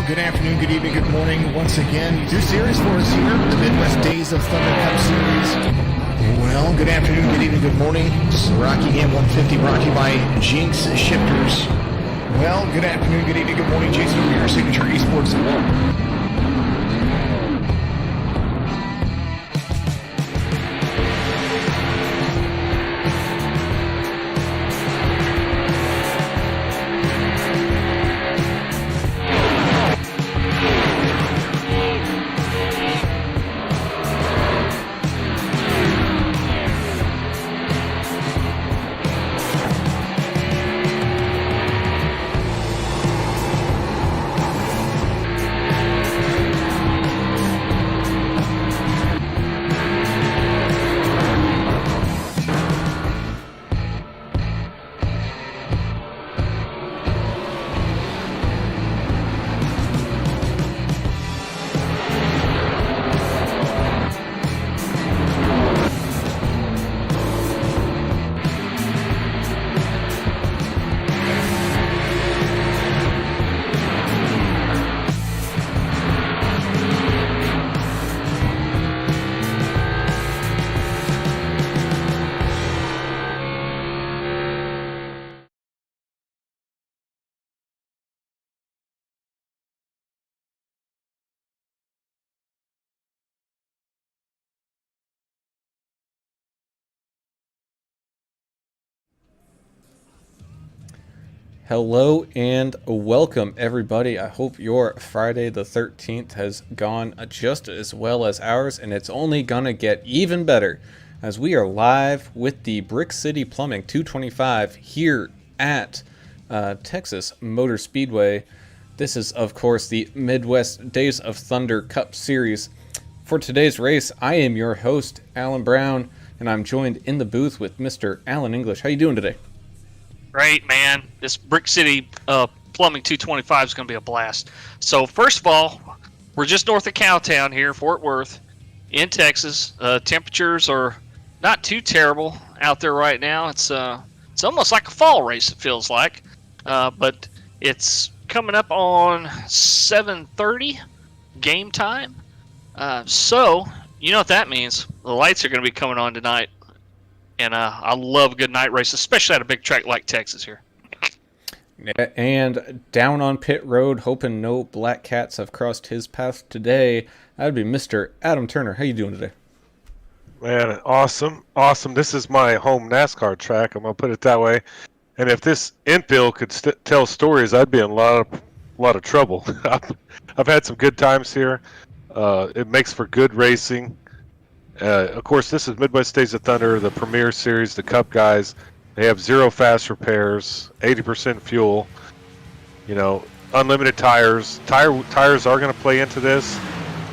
good afternoon, good evening, good morning. Once again, two series for us here, the Midwest Days of Thunder Cup Series. Well, good afternoon, good evening, good morning. This is Rockingham 150 brought to you by Jinx Shifters. Well, good afternoon, good evening, good morning. Jason over here, Signature Esports. Hello and welcome, everybody. I hope your Friday the 13th has gone just as well as ours, and it's only gonna get even better as we are live with the Brick City Plumbing 225 here at Texas Motor Speedway. This is, of course, the Midwest Days of Thunder Cup Series. For today's race, I am your host, Alan Brown, and I'm joined in the booth with Mr. Alan English. How you doing today? Great, man. This Brick City Plumbing 225 is going to be a blast. So, first of all, we're just north of Cowtown here, Fort Worth, in Texas. Temperatures are not too terrible out there right now. It's almost like a fall race, it feels like. But it's coming up on 7:30 game time. So, you know what that means. The lights are going to be coming on tonight. And I love a good night race, especially at a big track like Texas here. And down on pit road, hoping no black cats have crossed his path today, that would be Mr. Adam Turner. How you doing today? Man, awesome. This is my home NASCAR track. I'm going to put it that way. And if this infield could tell stories, I'd be in a lot of trouble. I've had some good times here. It makes for good racing. Of course, this is Midwest Days of Thunder, the Premier Series, the Cup guys. They have zero fast repairs, 80% fuel, unlimited tires. Tires are going to play into this,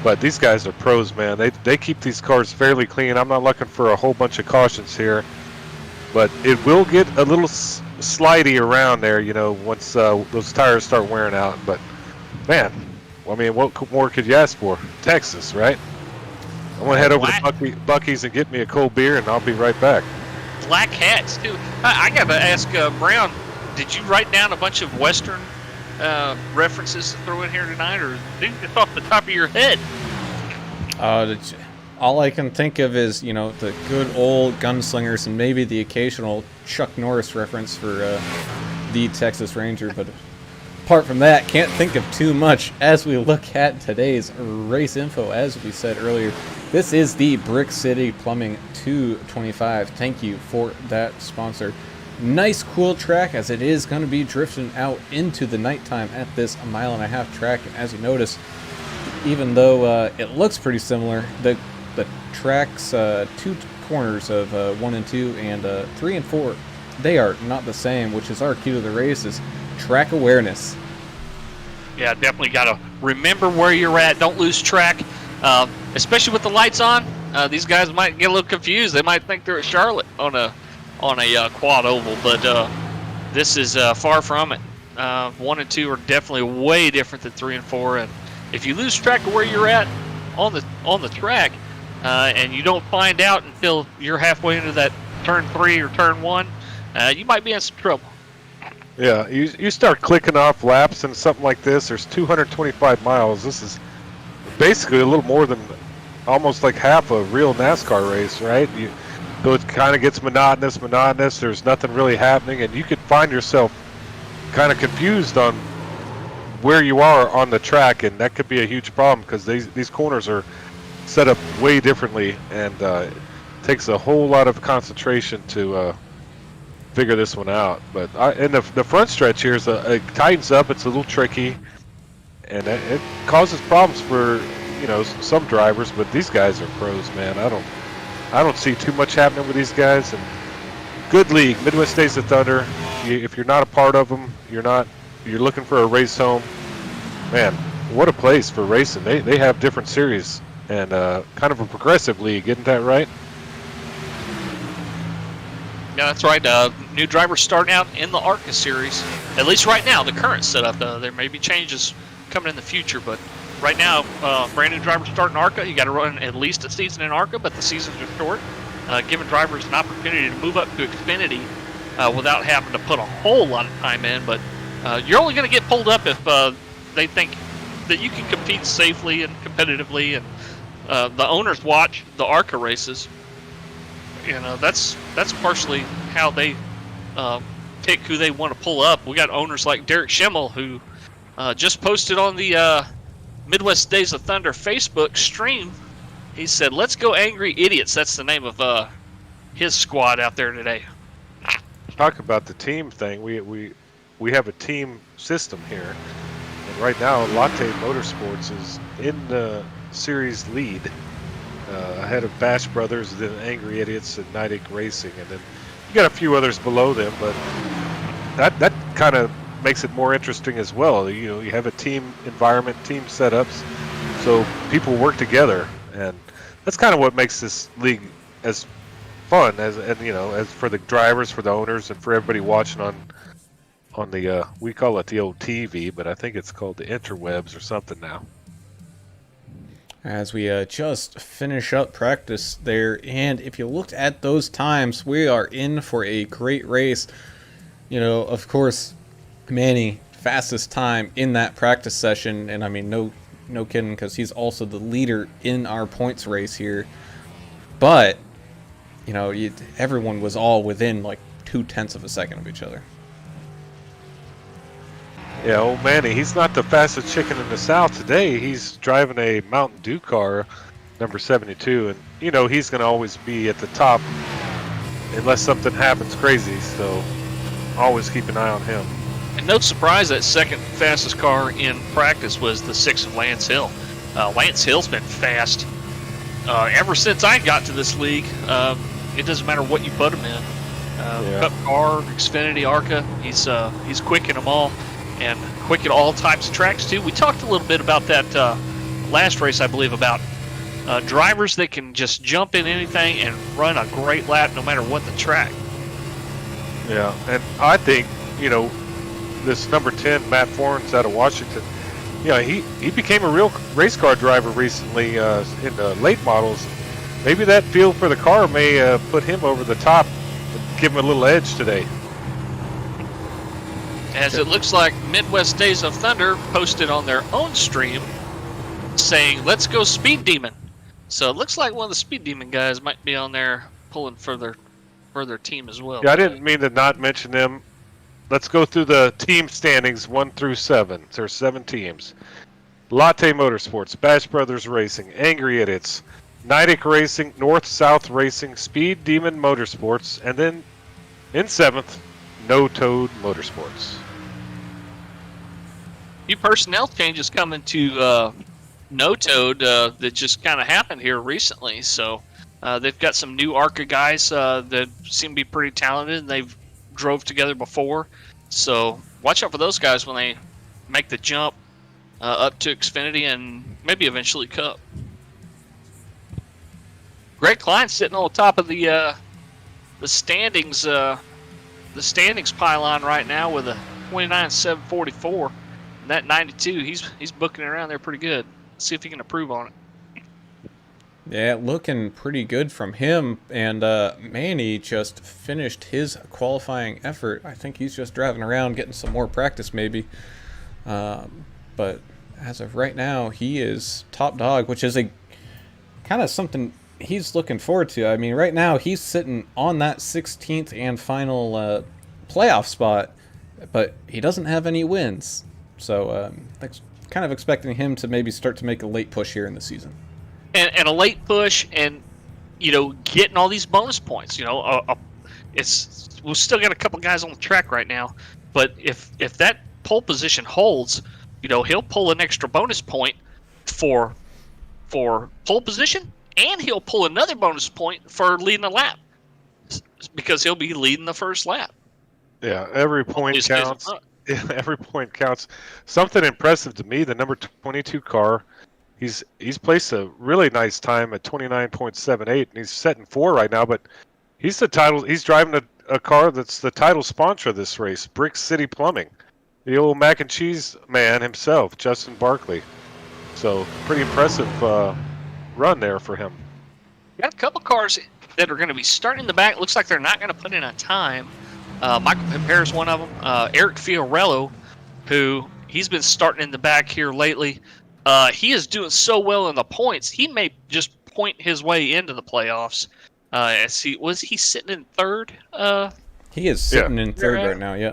but these guys are pros, man. They keep these cars fairly clean. I'm not looking for a whole bunch of cautions here, but it will get a little slidey around there, once those tires start wearing out. But, man, I mean, what more could you ask for? Texas, right? I'm going to head over to Buc-ee's and get me a cold beer, and I'll be right back. Black hats, too. I got to ask Brown, did you write down a bunch of Western references to throw in here tonight, or just off the top of your head? All I can think of is, the good old gunslingers and maybe the occasional Chuck Norris reference for the Texas Ranger, but apart from that, can't think of too much as we look at today's race info. As we said earlier, this is the Brick City Plumbing 225. Thank you for that sponsor. Nice, cool track as it is going to be drifting out into the nighttime at this 1.5 mile track. And as you notice, even though it looks pretty similar, the track's two corners of 1 and 2 and 3 and 4, they are not the same, which is our key to the race, is track awareness. Yeah, definitely got to remember where you're at. Don't lose track, especially with the lights on. These guys might get a little confused. They might think they're at Charlotte on a quad oval, but this is far from it. 1 and 2 are definitely way different than 3 and 4, and if you lose track of where you're at on the track, and you don't find out until you're halfway into that turn 3 or turn 1, you might be in some trouble. Yeah, you start clicking off laps and something like this. There's 225 miles. This is basically a little more than almost like half a real NASCAR race, right? So it kind of gets monotonous. There's nothing really happening, and you could find yourself kind of confused on where you are on the track, and that could be a huge problem because these corners are set up way differently, and it takes a whole lot of concentration to figure this one out. But and the front stretch here it tightens up. It's a little tricky, and it causes problems for some drivers. But these guys are pros, man. I don't see too much happening with these guys. And good league, Midwest Days of Thunder. If you're not a part of them, you're looking for a race home. Man, what a place for racing. They have different series and kind of a progressive league, isn't that right? Yeah, that's right. New drivers starting out in the ARCA series. At least right now, the current setup. There may be changes coming in the future, but right now, brand new drivers starting ARCA. You got to run at least a season in ARCA, but the seasons are short, giving drivers an opportunity to move up to Xfinity without having to put a whole lot of time in. But you're only going to get pulled up if they think that you can compete safely and competitively, and the owners watch the ARCA races. That's partially how they pick who they want to pull up. We got owners like Derek Schimmel, who just posted on the Midwest Days of Thunder Facebook stream. He said, "Let's go, Angry Idiots." That's the name of his squad out there today. Talk about the team thing. We have a team system here, and right now Latte Motorsports is in the series lead. Ahead of Bash Brothers, then Angry Idiots, and Nidic Racing, and then you got a few others below them. But that kind of makes it more interesting as well. You have a team environment, team setups, so people work together, and that's kind of what makes this league as fun as for the drivers, for the owners, and for everybody watching on the we call it the old TV, but I think it's called the interwebs or something now. As we just finish up practice there, and if you looked at those times, we are in for a great race. Of course, Manny, fastest time in that practice session, and I mean, no kidding, because he's also the leader in our points race here. But, everyone was all within like 0.2 of a second of each other. Yeah, old Manny, he's not the fastest chicken in the South today. He's driving a Mountain Dew car, number 72, and he's going to always be at the top unless something happens crazy, so always keep an eye on him. And no surprise, that second fastest car in practice was the 6 of Lance Hill. Lance Hill's been fast ever since I got to this league. It doesn't matter what you put him in. Cup car, Xfinity, ARCA, he's quick in them all. And quick at all types of tracks too. We talked a little bit about that last race, I believe, about drivers that can just jump in anything and run a great lap no matter what the track. Yeah, and I think this number 10, Matt Fornes out of Washington, he became a real race car driver recently in the late models. Maybe that feel for the car may put him over the top, and give him a little edge today. As it looks like Midwest Days of Thunder posted on their own stream saying, "Let's go Speed Demon." So it looks like one of the Speed Demon guys might be on there pulling for their team as well. Yeah, I didn't mean to not mention them. Let's go through the team standings 1 through 7. There's 7 teams. Latte Motorsports, Bash Brothers Racing, Angry Idiots, Nidic Racing, North-South Racing, Speed Demon Motorsports, and then in 7th, No Toad Motorsports. Few personnel changes coming to No Toad that just kind of happened here recently. So they've got some new ARCA guys that seem to be pretty talented, and they've drove together before. So watch out for those guys when they make the jump up to Xfinity and maybe eventually Cup. Greg Klein's sitting on the top of the standings. The standings pylon right now with a 29.744. And that 92, he's booking it around there pretty good. Let's see if he can improve on it. Yeah, looking pretty good from him. And Manny just finished his qualifying effort. I think he's just driving around getting some more practice maybe. But as of right now, he is top dog, which is a kind of something he's looking forward to. I mean, right now he's sitting on that 16th and final playoff spot, but he doesn't have any wins. So kind of expecting him to maybe start to make a late push here in the season. And a late push, and getting all these bonus points. We've still got a couple guys on the track right now, but if that pole position holds, he'll pull an extra bonus point for pole position, and he'll pull another bonus point for leading a lap because he'll be leading the first lap. Yeah, every point counts. Yeah, every point counts. Something impressive to me, the number 22 car. He's placed a really nice time at 29.78, and he's setting 4 right now. But he's driving a car that's the title sponsor of this race, Brick City Plumbing, the old mac and cheese man himself, Justin Barkley. So pretty impressive run there for him. Got a couple cars that are going to be starting in the back. Looks like they're not going to put in a time. Michael Pimper is one of them. Eric Fiorello, who he's been starting in the back here lately. He is doing so well in the points, he may just point his way into the playoffs. Was he sitting in third? He is sitting in third right now, yeah.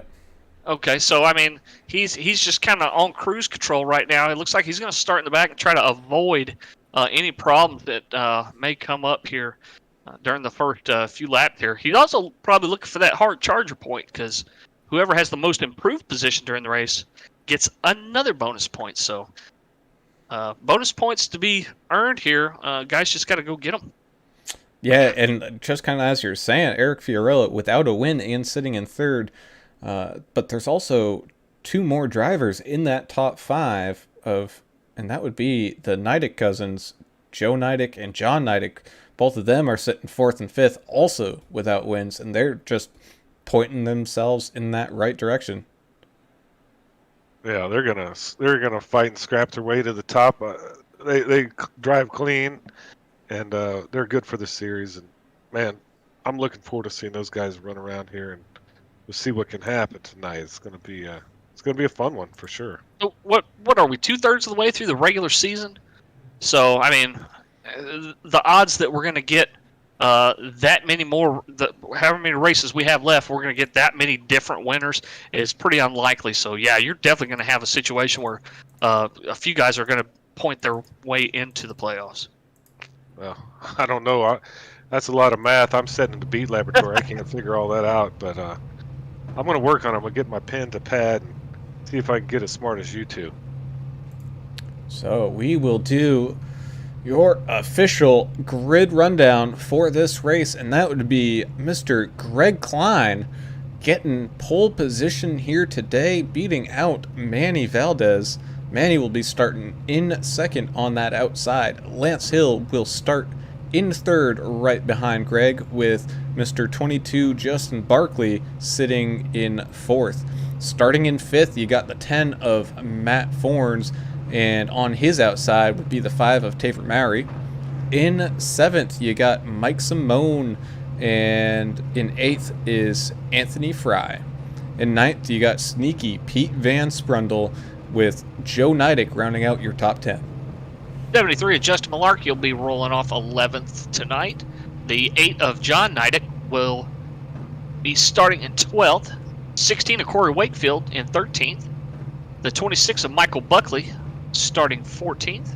Okay, so, I mean, he's just kind of on cruise control right now. It looks like he's going to start in the back and try to avoid any problems that may come up here during the first few laps here. He's also probably looking for that hard charger point because whoever has the most improved position during the race gets another bonus point. So, bonus points to be earned here. Guys just got to go get them. Yeah, and just kind of as you're saying, Eric Fiorello without a win and sitting in third. But there's also 2 more drivers in that top 5 and that would be the Neidick cousins, Joe Neidick and John Neidick. Both of them are sitting 4th and 5th, also without wins, and they're just pointing themselves in that right direction. Yeah, they're gonna fight and scrap their way to the top. They drive clean, and they're good for the series. And man, I'm looking forward to seeing those guys run around here, and we'll see what can happen tonight. It's gonna be a fun one for sure. So what are we 2/3 of the way through the regular season? So I mean, the odds that we're gonna get that many more, however many races we have left, we're going to get that many different winners is pretty unlikely. So, yeah, you're definitely going to have a situation where a few guys are going to point their way into the playoffs. Well, I don't know. That's a lot of math. I'm sitting in the beat laboratory. I can't figure all that out. But I'm going to work on it. I'm going to get my pen to pad and see if I can get as smart as you two. So we will do your official grid rundown for this race, and that would be Mr. Greg Klein getting pole position here today, beating out Manny Valdez. Manny will be starting in second on that outside. Lance Hill will start in third right behind Greg, with Mr. 22 Justin Barkley sitting in fourth. Starting in fifth, you got the 10 of Matt Forns, and on his outside would be the 5 of Tafer Mowry. In seventh, you got Mike Simone, and in eighth is Anthony Fry. In ninth, you got sneaky Pete Van Sprundle, with Joe Neidick rounding out your top 10. 73 of Justin Malarkey will be rolling off 11th tonight. The 8 of John Neidick will be starting in 12th. 16 of Corey Wakefield in 13th. The 26 of Michael Buckley starting 14th.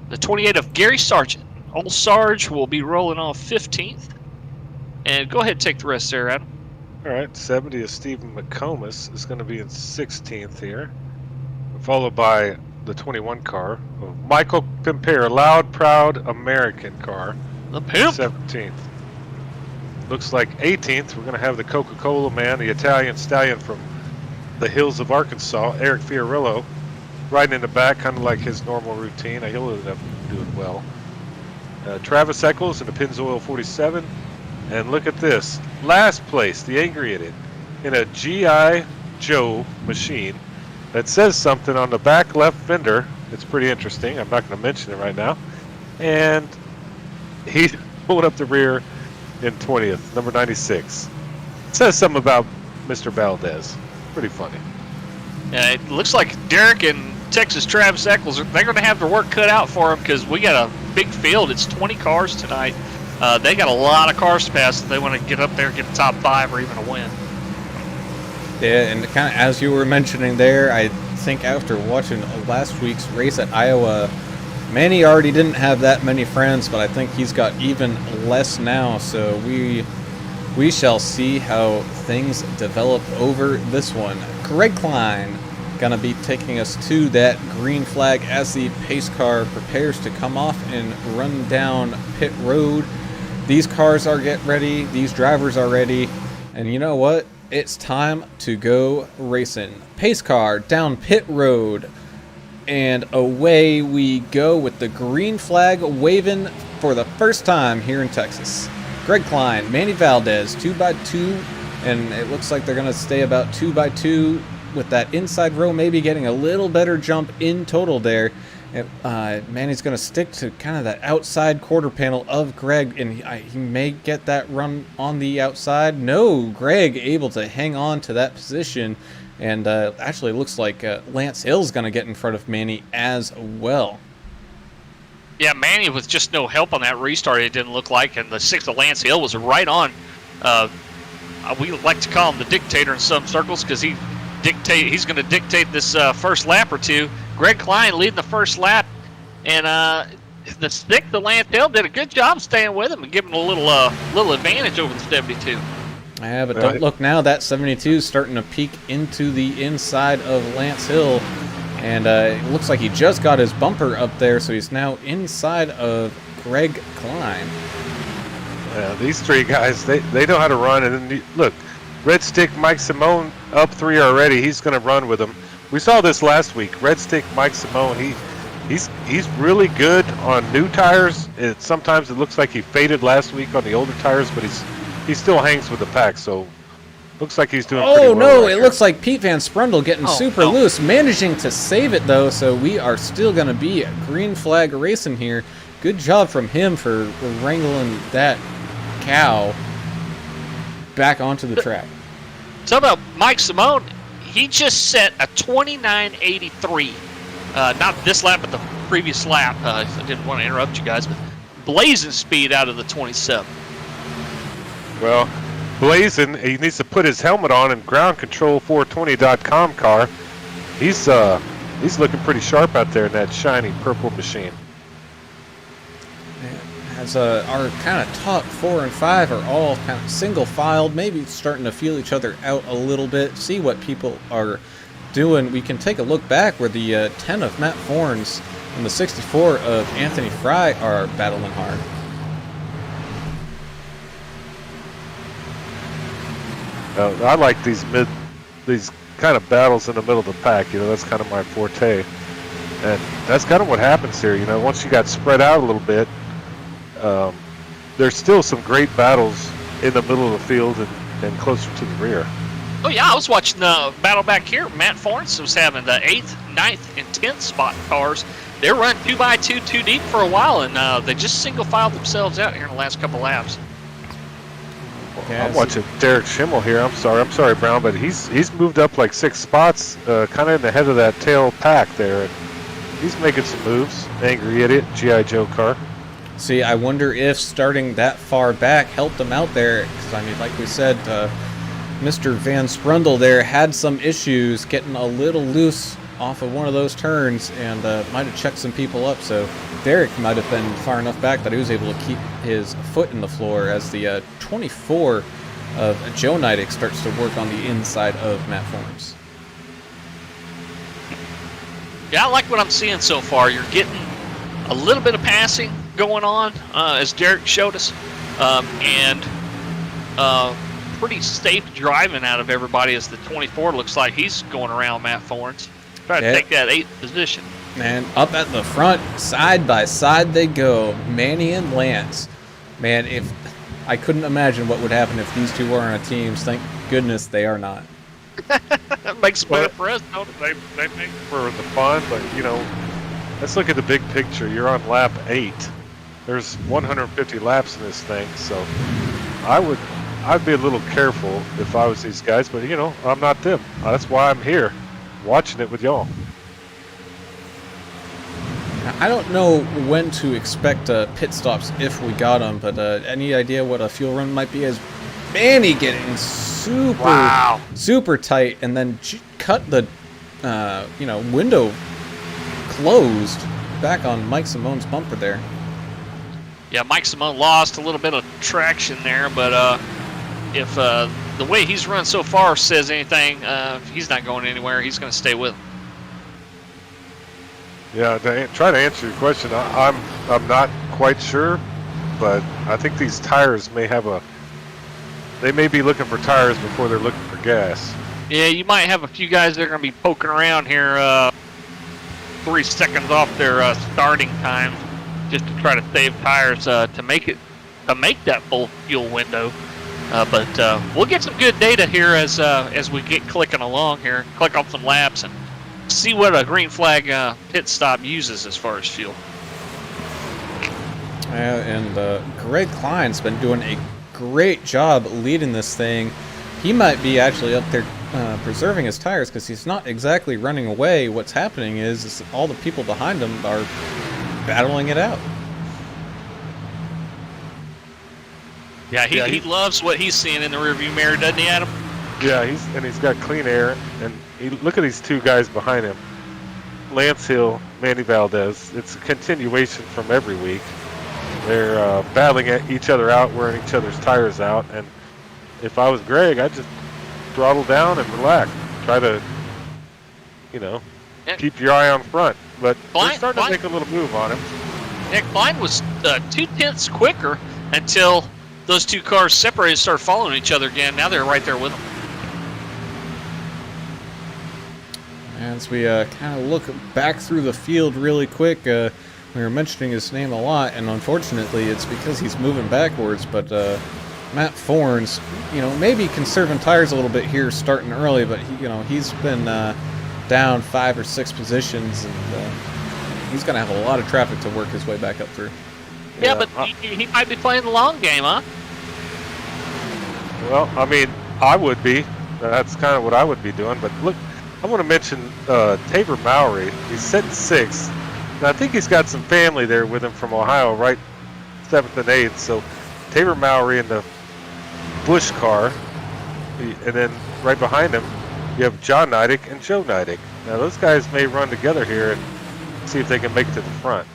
The 28 of Gary Sargent. Old Sarge will be rolling off 15th. And go ahead and take the rest there, Adam. All right, 70 of Stephen McComas is going to be in 16th here, followed by the 21 car of Michael Pimper, loud, proud American car. The Pimp. 17th. Looks like 18th, we're going to have the Coca-Cola man, the Italian stallion from the hills of Arkansas, Eric Fiorillo, riding in the back, kind of like his normal routine. He'll end up doing well. Travis Eccles in the Pennzoil 47. And look at this. Last place, the Angry Idiot, in a G.I. Joe machine that says something on the back left fender. It's pretty interesting. I'm not going to mention it right now. And he's pulling up the rear in 20th, number 96. Says something about Mr. Valdez. Pretty funny. It looks like Derek and Texas Travis Eccles, they're going to have their work cut out for them because we got a big field. It's 20 cars tonight. They got a lot of cars to pass if they want to get up there and get the top 5 or even a win. Yeah, and kind of as you were mentioning there, I think after watching last week's race at Iowa, Manny already didn't have that many friends, but I think he's got even less now. So we shall see how things develop over this one. Greg Klein gonna be taking us to that green flag as the pace car prepares to come off and run down pit road. These cars are getting ready, these drivers are ready, and you know what? It's time to go racing. Pace car down pit road, and away we go with the green flag waving for the first time here in Texas. Greg Klein, Manny Valdez, 2x2, and it looks like they're going to stay about 2x2 with that inside row, maybe getting a little better jump in total there. Manny's going to stick to kind of that outside quarter panel of Greg, and he may get that run on the outside. No, Greg able to hang on to that position, and actually looks like Lance Hill's going to get in front of Manny as well. Yeah, Manny with just no help on that restart, it didn't look like, and the 6th of Lance Hill was right on. We like to call him the dictator in some circles because he's going to dictate this first lap or two. Greg Klein leading the first lap, and the 6th of Lance Hill did a good job staying with him and giving him a little advantage over the 72. Yeah, but don't look now. That 72 is starting to peek into the inside of Lance Hill. And it looks like he just got his bumper up there, so he's now inside of Greg Klein. Yeah, these 3 guys, they know how to run. And then look, Red Stick Mike Simone up 3 already. He's going to run with them. We saw this last week. Red Stick Mike Simone, he's really good on new tires. Sometimes it looks like he faded last week on the older tires, but he still hangs with the pack. So looks like he's doing pretty well. Oh, no, right it here. looks like Pete Van Sprundle getting super loose, managing to save it, though, so we are still going to be green flag racing here. Good job from him for wrangling that cow back onto the track. Talk about Mike Simone, he just set a 29.83. Not this lap, but the previous lap. I didn't want to interrupt you guys, but blazing speed out of the 27. Well, blazing, he needs to put his helmet on and ground control 420.com car. He's looking pretty sharp out there in that shiny purple machine. As our kind of top 4 and 5 are all kind of single filed, maybe starting to feel each other out a little bit, see what people are doing. We can take a look back where the 10 of Matt Forns and the 64 of Anthony Fry are battling hard. I like these kind of battles in the middle of the pack. You know, that's kind of my forte, and that's kind of what happens here. You know, once you got spread out a little bit, there's still some great battles in the middle of the field and closer to the rear. Oh yeah, I was watching the battle back here. Matt Forrest was having the 8th, 9th, and 10th spot cars. They were running 2x2 too deep for a while, and they just single filed themselves out here in the last couple laps. I'm watching Derek Schimmel here. I'm sorry, Brown, but he's moved up like 6 spots, kind of in the head of that tail pack there. And he's making some moves. Angry Idiot, G.I. Joe car. See, I wonder if starting that far back helped him out there. Because, I mean, like we said, Mr. Van Sprundle there had some issues getting a little loose off of one of those turns and might have checked some people up. So Derek might have been far enough back that he was able to keep his foot in the floor as the 24 of Joe Neidig starts to work on the inside of Matt Forms. Yeah, I like what I'm seeing so far. You're getting a little bit of passing going on, as Derek showed us, and pretty safe driving out of everybody as the 24 looks like he's going around Matt Forns. Trying to take that 8th position. And up at the front, side by side they go, Manny and Lance. Man, if I couldn't imagine what would happen if these two were on a team. Thank goodness they are not. That makes it better for us, don't it? They make for the fun, but you know, let's look at the big picture. You're on lap 8. There's 150 laps in this thing, so I'd be a little careful if I was these guys, but you know, I'm not them. That's why I'm here, watching it with y'all. I don't know when to expect pit stops if we got them, but any idea what a fuel run might be? As Manny getting super tight, and then cut the window closed back on Mike Simone's bumper there. Yeah, Mike Simone lost a little bit of traction there, but if the way he's run so far says anything, he's not going anywhere. He's going to stay with him. Yeah, to try to answer your question, I'm not quite sure, but I think these tires may have they may be looking for tires before they're looking for gas. Yeah, you might have a few guys that are going to be poking around here 3 seconds off their starting time just to try to save tires to make that full fuel window. But we'll get some good data here as we get clicking along here, click off some laps, and see what a green flag pit stop uses as far as fuel. And Greg Klein's been doing a great job leading this thing. He might be actually up there preserving his tires because he's not exactly running away. What's happening is all the people behind him are battling it out. Yeah, he loves what he's seeing in the rearview mirror, doesn't he, Adam? Yeah, he's got clean air, and look at these two guys behind him. Lance Hill, Manny Valdez. It's a continuation from every week. They're battling at each other out, wearing each other's tires out, and if I was Greg, I'd just throttle down and relax. Try to, keep your eye on front. But they're starting to make a little move on him. Yeah, Klein was 2/10 quicker until those two cars separated and started following each other again. Now they're right there with him. As we kind of look back through the field really quick, we were mentioning his name a lot, and unfortunately it's because he's moving backwards, but Matt Forns, maybe conserving tires a little bit here starting early, but he's been down 5 or 6 positions, and he's going to have a lot of traffic to work his way back up through. Yeah, but he might be playing the long game, huh? Well, I mean, I would be. That's kind of what I would be doing. But look, I want to mention Tabor Mowry. He's sitting 6th. And I think he's got some family there with him from Ohio, right 7th and 8th. So Tabor Mowry in the Bush car. And then right behind him, you have John Neidig and Joe Neidig. Now, those guys may run together here and see if they can make it to the front.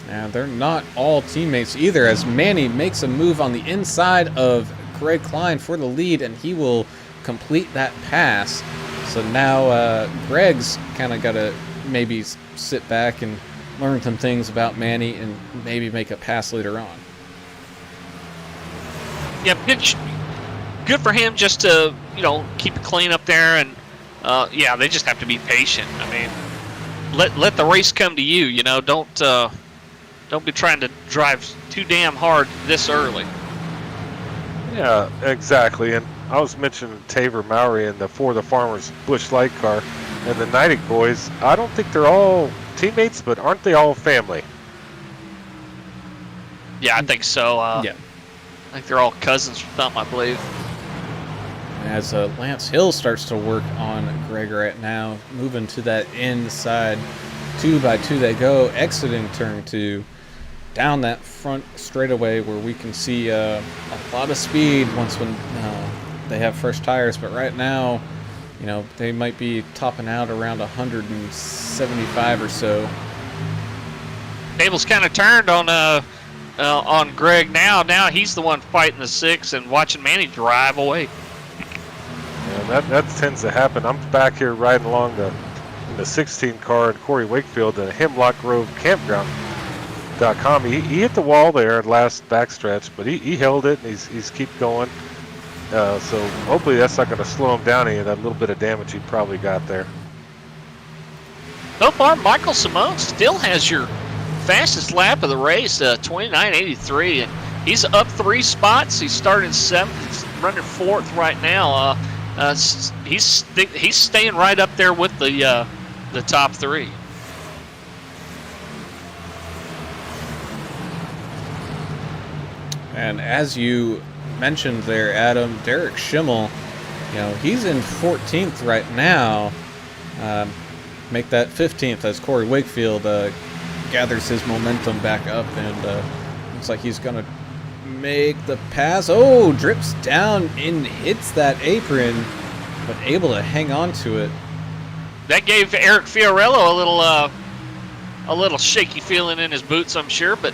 Yeah, they're not all teammates either, as Manny makes a move on the inside of Greg Klein for the lead, and he will complete that pass. So now Greg's kind of got to maybe sit back and learn some things about Manny and maybe make a pass later on. Yeah, good for him just to, keep it clean up there, and they just have to be patient. I mean, let the race come to you, don't be trying to drive too damn hard this early. Yeah, exactly. And I was mentioning Tabor Mowry and the For the Farmers Bush Light car and the Neidig boys. I don't think they're all teammates, but aren't they all family? Yeah, I think so. Yeah. I think they're all cousins or something, I believe. As Lance Hill starts to work on Greg right now, moving to that inside 2x2 they go, exiting turn 2, down that front straightaway where we can see a lot of speed when they have fresh tires. But right now, they might be topping out around 175 or so. Table's kind of turned on Greg now. Now he's the one fighting the 6 and watching Manny drive away. Yeah, that tends to happen. I'm back here riding along in the 16 car in Corey Wakefield in Hemlock Grove Campground.com. He hit the wall there at last backstretch, but he held it and he's keep going. So hopefully that's not going to slow him down any of that little bit of damage he probably got there. So far, Michael Simone still has your fastest lap of the race, 29.83, and he's up 3 spots. He started 7th, he's running 4th right now. He's staying right up there with the top 3. And as you mentioned there, Adam, Derek Schimmel, you know, he's in 14th right now. Make that 15th as Corey Wakefield gathers his momentum back up, and looks like he's going to make the pass. Oh, drips down and hits that apron, but able to hang on to it. That gave Eric Fiorello a little shaky feeling in his boots, I'm sure, but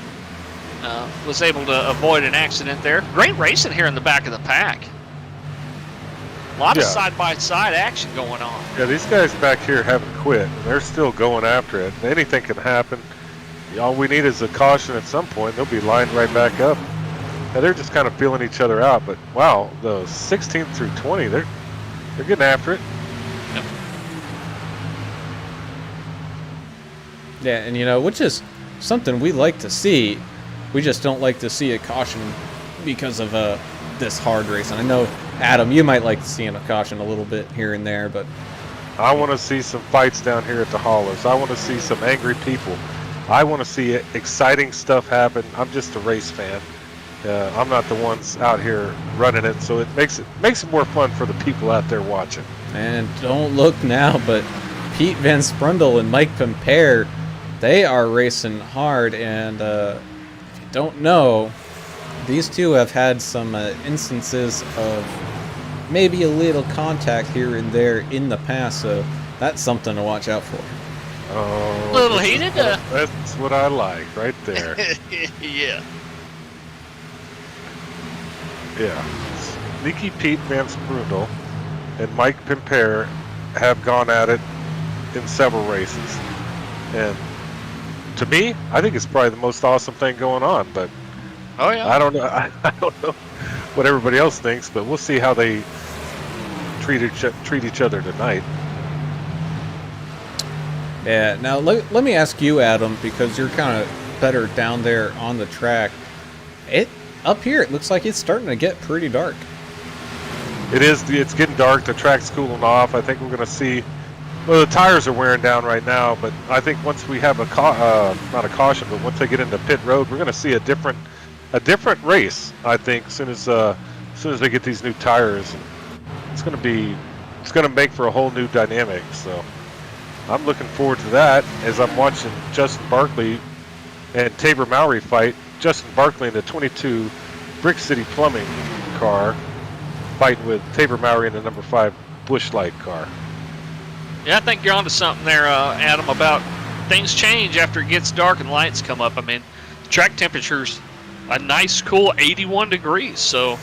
was able to avoid an accident there. Great racing here in the back of the pack. A lot of side-by-side action going on. Yeah, these guys back here haven't quit. They're still going after it. Anything can happen. All we need is a caution at some point. They'll be lined right back up. Now they're just kind of feeling each other out. But wow, the 16th through 20, they're getting after it. Yep. Yeah, and you know, which is something we like to see. We just don't like to see a caution because of this hard race. And I know, Adam, you might like to see a caution a little bit here and there, but I want to see some fights down here at the Hollows. I want to see some angry people. I want to see exciting stuff happen. I'm just a race fan. I'm not the ones out here running it, so it makes it more fun for the people out there watching. And don't look now, but Pete Van Sprundle and Mike Pimpere, they are racing hard. And if you don't know, these two have had some instances of maybe a little contact here and there in the past, so that's something to watch out for. Oh, A little heated. That's what I like right there. Yeah. Yeah. Sneaky Pete Van Sprundle and Mike Pimpere have gone at it in several races. And to me, I think it's probably the most awesome thing going on, but Oh yeah. I don't know. I don't know what everybody else thinks, but we'll see how they treat each other tonight. Yeah, now let me ask you, Adam, because you're kind of better down there on the track. Up here, it looks like it's starting to get pretty dark. It is. It's getting dark. The track's cooling off. I think we're going to see. Well, the tires are wearing down right now, but I think once we have not a caution, but once they get into pit road, we're going to see a different race. I think as soon as they get these new tires, it's going to make for a whole new dynamic. So I'm looking forward to that as I'm watching Justin Barkley and Tabor Mowry fight. Justin Barkley in the 22 Brick City Plumbing car fighting with Tabor Mowry in the number 5 Busch Light car. Yeah, I think you're onto something there, Adam, about things change after it gets dark and lights come up. I mean, track temperature's a nice, cool 81 degrees. So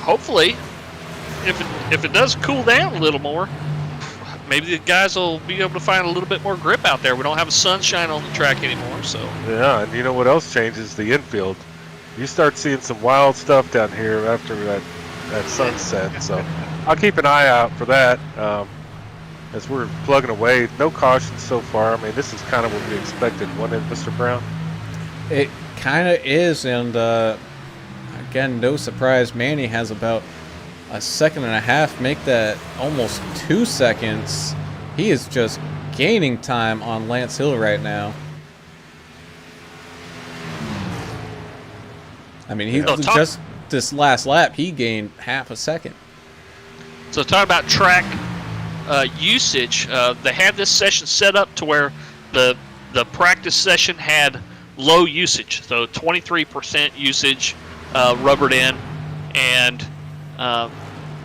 hopefully, if it does cool down a little more, maybe the guys will be able to find a little bit more grip out there. We don't have a sunshine on the track anymore, so. Yeah, and you know what else changes? The infield. You start seeing some wild stuff down here after that sunset. So I'll keep an eye out for that as we're plugging away. No cautions so far. I mean, this is kind of what we expected, wasn't it, Mr. Brown? It kind of is, and again, no surprise, Manny has about a second and a half, make that almost 2 seconds. He is just gaining time on Lance Hill right now. I mean, he just this last lap, he gained half a second. So talk about track usage. They had this session set up to where the practice session had low usage, so 23% usage rubbered in, and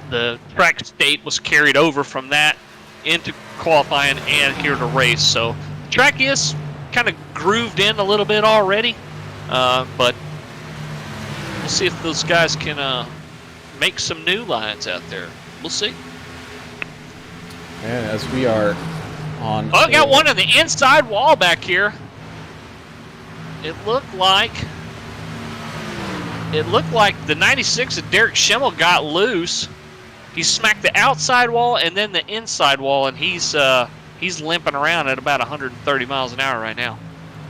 the track state was carried over from that into qualifying and here to race. So the track is kind of grooved in a little bit already, but we'll see if those guys can make some new lines out there. We'll see. And as we are on... Oh, I got one on the inside wall back here. It looked like the 96 of Derek Schimmel got loose. He smacked the outside wall and then the inside wall, and he's limping around at about 130 miles an hour right now.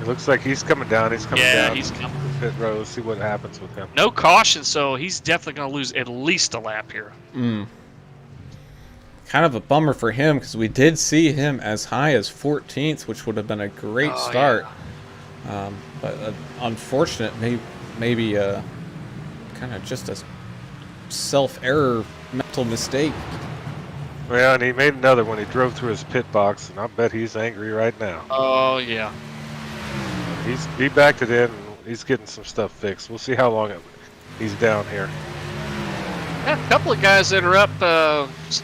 It looks like he's coming down. He's coming down. Yeah, he's coming. Pit road. See what happens with him. No caution, so he's definitely going to lose at least a lap here. Kind of a bummer for him because we did see him as high as 14th, which would have been a great start. Yeah. But unfortunate, maybe kind of just a self-error mental mistake. Yeah, and he made another when he drove through his pit box, and I bet he's angry right now. Oh yeah. He backed it in, and he's getting some stuff fixed. We'll see how long he's down here. Got a couple of guys that are up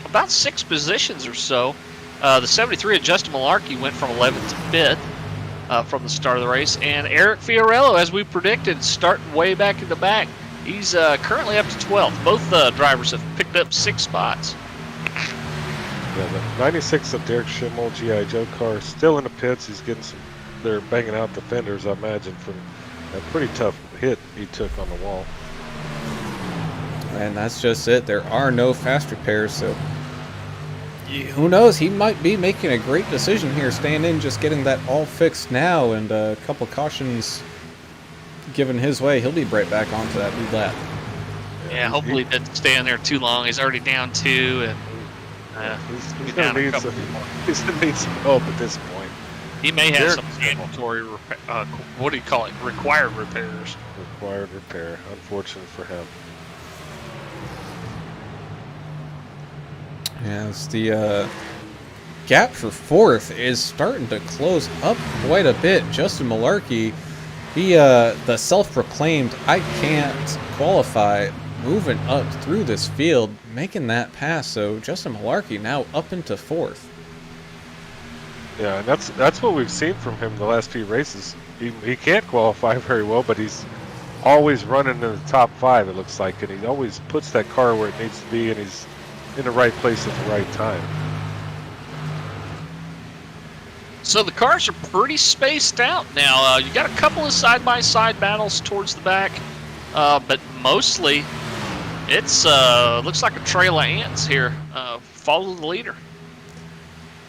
about 6 positions or so. The 73 of Justin Malarkey went from 11th to 5th from the start of the race. And Eric Fiorello, as we predicted, starting way back in the back. He's currently up to 12th. Both drivers have picked up 6 spots. Yeah, the 96 of Derek Schimmel, G.I. Joe car, still in the pits. He's getting some, they're banging out the fenders, I imagine, from a pretty tough hit he took on the wall. And that's just it. There are no fast repairs, so who knows? He might be making a great decision here, staying in, just getting that all fixed now, and a couple cautions given his way. He'll be right back onto that lead lap. Yeah, hopefully he doesn't stay in there too long. He's already down 2, and He's going to need some, he's gonna need some help at this point. he may have some mandatory, what do you call it, required repairs. Required repair. Unfortunate for him. Yes, the gap for 4th is starting to close up quite a bit. Justin Malarkey, he, the self-proclaimed I can't qualify, moving up through this field, making that pass. So Justin Malarkey now up into 4th. Yeah, and that's what we've seen from him the last few races. He can't qualify very well, but he's always running in the top 5, it looks like, and he always puts that car where it needs to be, and he's in the right place at the right time. So the cars are pretty spaced out now. You got a couple of side-by-side battles towards the back, but mostly it's looks like a trail of ants here. Follow the leader.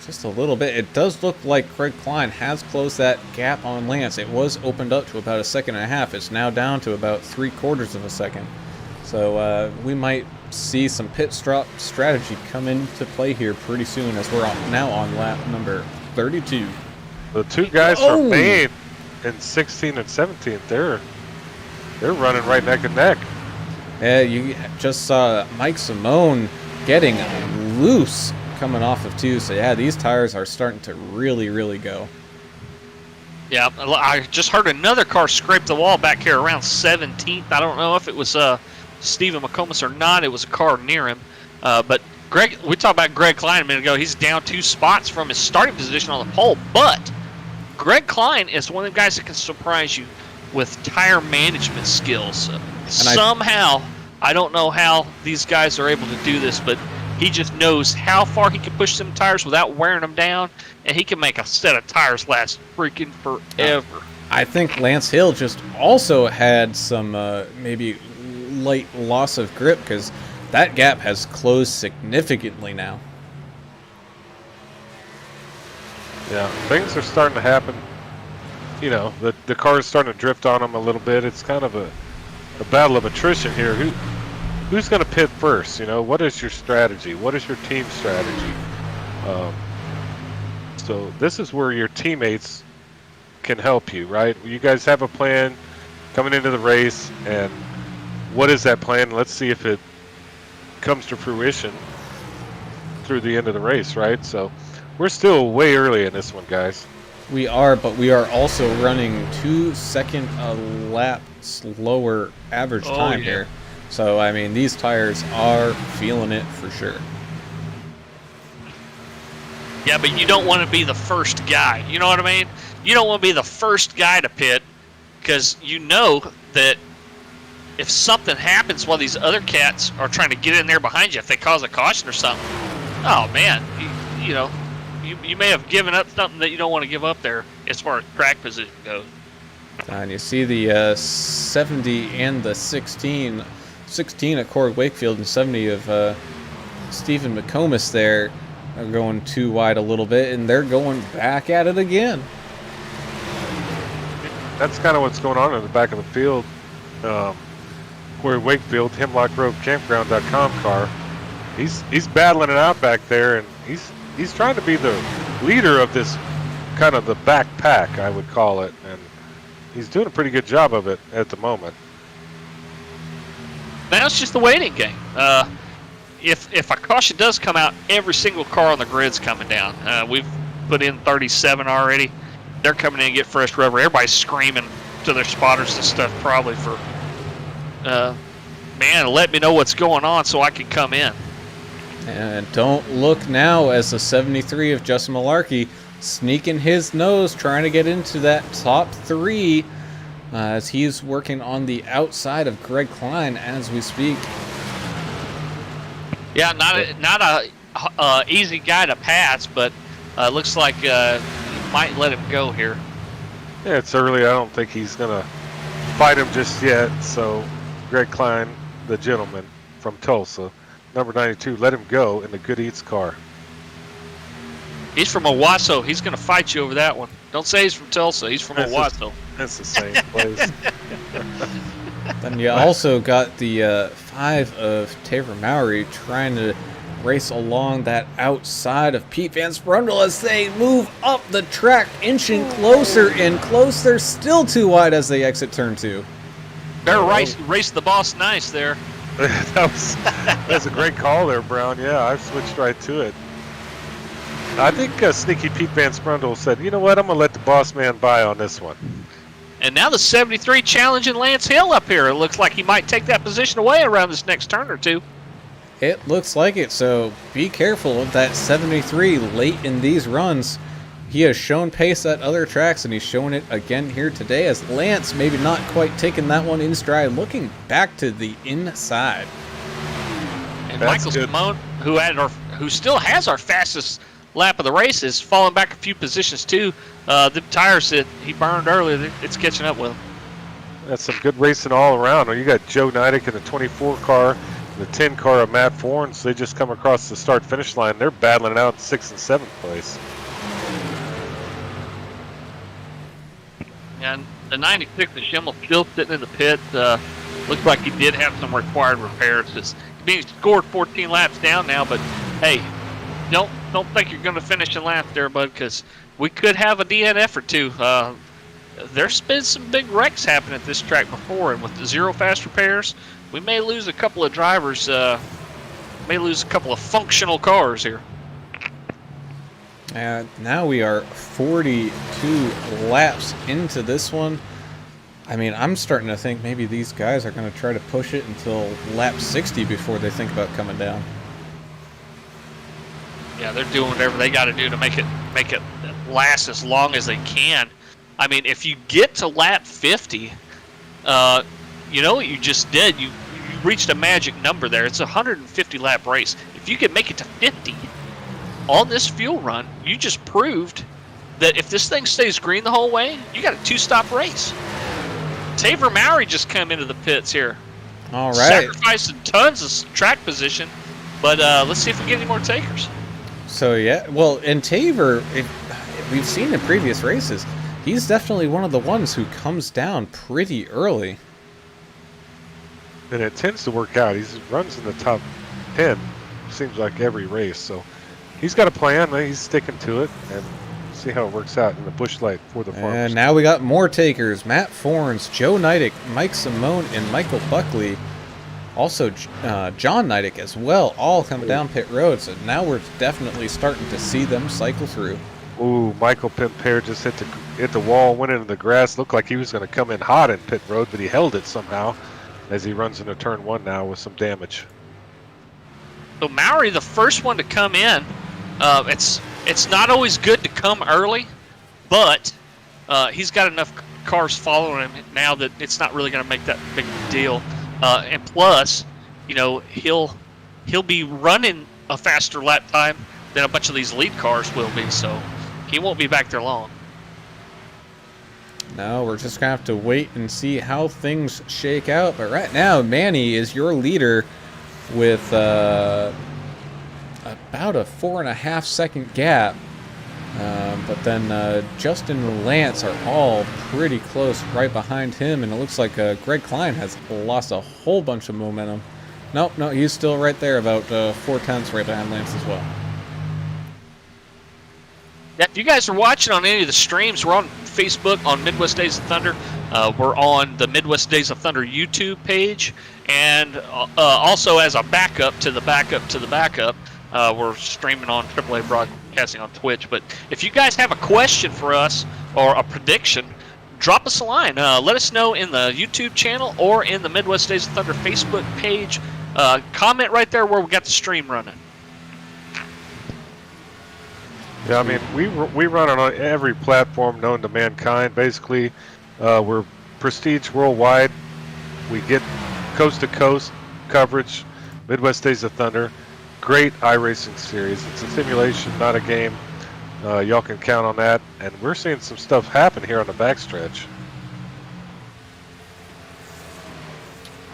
Just a little bit. It does look like Craig Klein has closed that gap on Lance. It was opened up to about 1.5 seconds. It's now down to about 3/4 of a second. So we might see some pit stop strategy come into play here pretty soon, as we're now on lap number 32. The two guys from Maine in 16 and 17, they're running right neck and neck. Yeah, you just saw Mike Simone getting loose coming off of 2. So yeah, these tires are starting to really go. Yeah, I just heard another car scrape the wall back here around 17th. I don't know if it was Stephen McComas or not. It was a car near him. But Greg, we talked about Greg Klein a minute ago. He's down 2 spots from his starting position on the pole. But Greg Klein is one of the guys that can surprise you with tire management skills. Somehow, I don't know how these guys are able to do this, but he just knows how far he can push some tires without wearing them down, and he can make a set of tires last freaking forever. I think Lance Hill just also had some maybe light loss of grip, because that gap has closed significantly now. Yeah, things are starting to happen. You know, the car is starting to drift on him a little bit. It's kind of a battle of attrition here. Who's going to pit first? You know, what is your strategy? What is your team strategy? So this is where your teammates can help you, right? You guys have a plan coming into the race, and what is that plan? Let's see if it comes to fruition through the end of the race, right? So we're still way early in this one, guys. We are, but we are also running 2 second a lap slower average time here. So, I mean, these tires are feeling it for sure. Yeah, but you don't want to be the first guy. You know what I mean? You don't want to be the first guy to pit, because you know that if something happens while these other cats are trying to get in there behind you, if they cause a caution or something, oh man, you know, you may have given up something that you don't want to give up there as far as track position goes. And you see the 70 and the 16 at Corey Wakefield and 70 of Stephen McComas there are going too wide a little bit, and they're going back at it again. That's kind of what's going on in the back of the field. Corey Wakefield, HemlockGroveCampground.com car. He's battling it out back there, and he's trying to be the leader of this kind of the backpack, I would call it, and he's doing a pretty good job of it at the moment. Now it's just the waiting game. If a caution does come out, every single car on the grid's coming down. We've put in 37 already. They're coming in and get fresh rubber. Everybody's screaming to their spotters and stuff, probably for, man, let me know what's going on so I can come in. And don't look now as the 73 of Justin Malarkey sneaking his nose, trying to get into that top 3 as he's working on the outside of Greg Klein as we speak. Yeah, not a easy guy to pass, but looks like you might let him go here. Yeah, it's early. I don't think he's going to fight him just yet. So Greg Klein, the gentleman from Tulsa, number 92, let him go in the Good Eats car. He's from Owasso. He's going to fight you over that one. Don't say he's from Tulsa. He's from Owasso. That's the same place. Then you also got the 5 of Taver Mowry trying to race along that outside of Pete Van Sprundle as they move up the track, inching closer and closer, still too wide as they exit turn 2. They're racing the boss nice there. That's a great call there, Brown. Yeah, I've switched right to it. I think Sneaky Pete Van Sprundle said, you know what, I'm going to let the boss man by on this one. And now the 73 challenging Lance Hill up here. It looks like he might take that position away around this next turn or two. It looks like it, so be careful of that 73 late in these runs. He has shown pace at other tracks, and he's showing it again here today as Lance maybe not quite taking that one in stride, looking back to the inside. And That's Michael good. Simone, who still has our fastest lap of the race, is falling back a few positions too. The tires that he burned earlier, it's catching up with him. That's some good racing all around. You got Joe Neidick in the 24 car, the 10 car of Matt Forns. They just come across the start-finish line. They're battling it out in 6th and 7th place. And the 96 of Schimmel still sitting in the pit. Looks like he did have some required repairs. He scored 14 laps down now, but hey, don't think you're going to finish in lap there, bud, because we could have a DNF or two. There's been some big wrecks happen at this track before, and with the 0 fast repairs, we may lose a couple of drivers, may lose a couple of functional cars here. And now we are 42 laps into this one. I mean, I'm starting to think maybe these guys are going to try to push it until lap 60 before they think about coming down. Yeah, they're doing whatever they got to do to make it last as long as they can. I mean, if you get to lap 50, you know what you just did? You reached a magic number there. It's a 150 lap race. If you can make it to 50 on this fuel run, you just proved that if this thing stays green the whole way, you got a 2-stop race. Taver Mowry just come into the pits here. All right. Sacrificing tons of track position, but let's see if we get any more takers. So, yeah, well, and Taver, we've seen in previous races, he's definitely one of the ones who comes down pretty early. And it tends to work out. He runs in the top 10, seems like every race. So he's got a plan. He's sticking to it, and see how it works out in the bush light for the farmers. And now we got more takers. Matt Forns, Joe Neidick, Mike Simone, and Michael Buckley. Also, John Neidick as well, all coming down pit road. So now we're definitely starting to see them cycle through. Ooh, Michael Pimpear just hit the wall, went into the grass. Looked like he was going to come in hot in pit road, but he held it somehow as he runs into turn 1 now with some damage. So Mowry, the first one to come in. It's not always good to come early, but he's got enough cars following him now that it's not really going to make that big of a deal. And plus, you know, he'll be running a faster lap time than a bunch of these lead cars will be, so he won't be back there long. No, we're just going to have to wait and see how things shake out. But right now, Manny is your leader with about a 4.5 second gap. But then Justin and Lance are all pretty close right behind him. And it looks like Greg Klein has lost a whole bunch of momentum. No, he's still right there, about 4 tenths right behind Lance as well. Yeah, if you guys are watching on any of the streams, we're on Facebook on Midwest Days of Thunder. We're on the Midwest Days of Thunder YouTube page, and also as a backup to the backup to the backup, we're streaming on AAA Broadcasting on Twitch. But if you guys have a question for us or a prediction, drop us a line. Let us know in the YouTube channel or in the Midwest Days of Thunder Facebook page. Comment right there where we got the stream running. Yeah, I mean, we run on every platform known to mankind. Basically, we're prestige worldwide. We get coast-to-coast coverage. Midwest Days of Thunder, great iRacing series. It's a simulation, not a game. Y'all can count on that. And we're seeing some stuff happen here on the backstretch.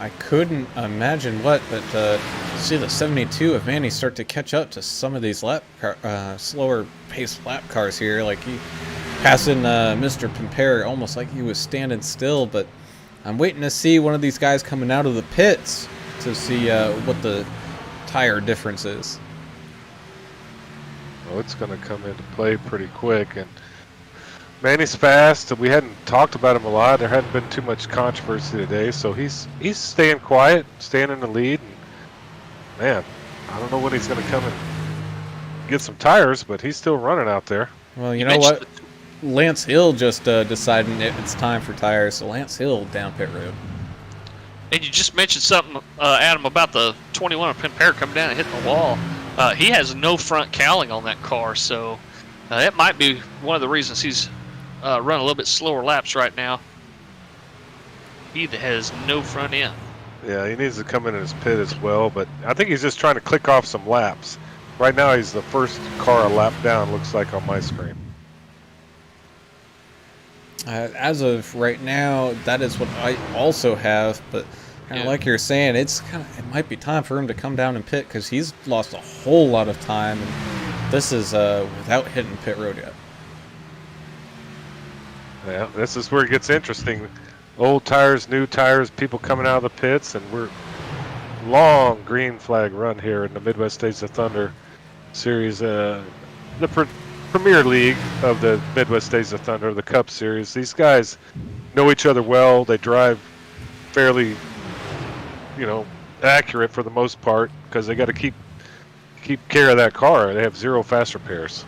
I couldn't imagine what, but see the 72 of Manny start to catch up to some of these slower paced lap cars here. Like he passing Mr. Pimpere almost like he was standing still, but I'm waiting to see one of these guys coming out of the pits to see what the tire difference is. Well, it's going to come into play pretty quick, and Manny's fast. We hadn't talked about him a lot. There hadn't been too much controversy today, so he's staying quiet, staying in the lead. And man, I don't know when he's going to come and get some tires, but he's still running out there. Well, you know what? Lance Hill just deciding it's time for tires, so Lance Hill down pit road. And you just mentioned something, Adam, about the 21 of Pimpere coming down and hitting the wall. He has no front cowling on that car, so that might be one of the reasons he's running a little bit slower laps right now. He has no front end. Yeah, he needs to come in his pit as well, but I think he's just trying to click off some laps. Right now, he's the first car a lap down, looks like on my screen. As of right now, that is what I also have, but kind of like you're saying, it might be time for him to come down and pit because he's lost a whole lot of time, and this is without hitting pit road yet. Yeah, this is where it gets interesting. Old tires, new tires, people coming out of the pits, and we're long green flag run here in the Midwest Days of Thunder series, the Premier League of the Midwest Days of Thunder, the Cup Series. These guys know each other well. They drive fairly, accurate for the most part because they got to keep care of that car. They have zero fast repairs.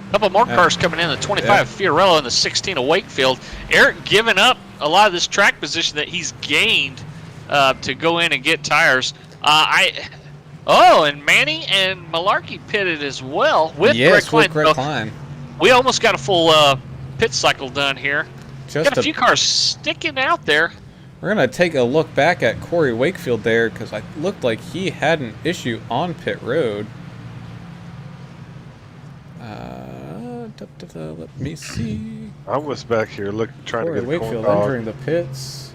A couple more cars coming in, the 25 Fiorello and the 16 of Wakefield. Eric giving up a lot of this track position that he's gained to go in and get tires. And Manny and Malarkey pitted as well with Greg Klein. We almost got a full pit cycle done here. Got a few cars sticking out there. We're going to take a look back at Corey Wakefield there because it looked like he had an issue on pit road. Let me see. I was back here trying Corey to get Wakefield entering the pits.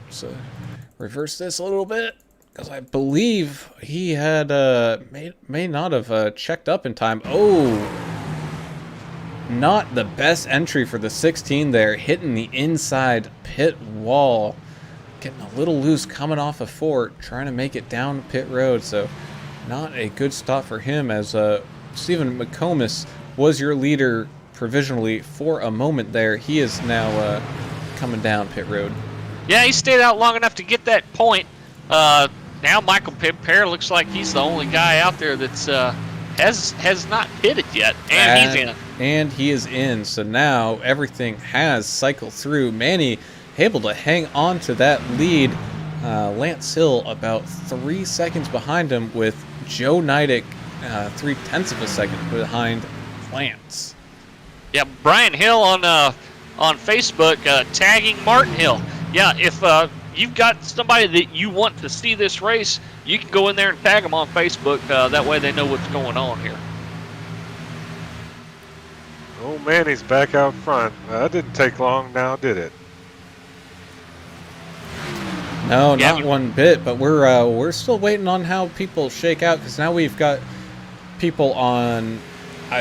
So reverse this a little bit because I believe he had may not have checked up in time. Oh, not the best entry for the 16 there, hitting the inside pit wall, getting a little loose coming off of Fort, trying to make it down pit road. So not a good stop for him as Stephen McComas was your leader provisionally for a moment there. He is now coming down pit road. Yeah, he stayed out long enough to get that point. Now Michael Pimpere looks like he's the only guy out there that's has not pitted yet, and he's in. And he is in, so now everything has cycled through. Manny able to hang on to that lead. Lance Hill about 3 seconds behind him with Joe Neidick 0.3 of a second behind Lance. Yeah, Brian Hill on Facebook tagging Martin Hill. Yeah, if you've got somebody that you want to see this race, you can go in there and tag them on Facebook. That way they know what's going on here. Oh, man, he's back out front. That didn't take long now, did it? No, not one bit, but we're still waiting on how people shake out because now we've got people on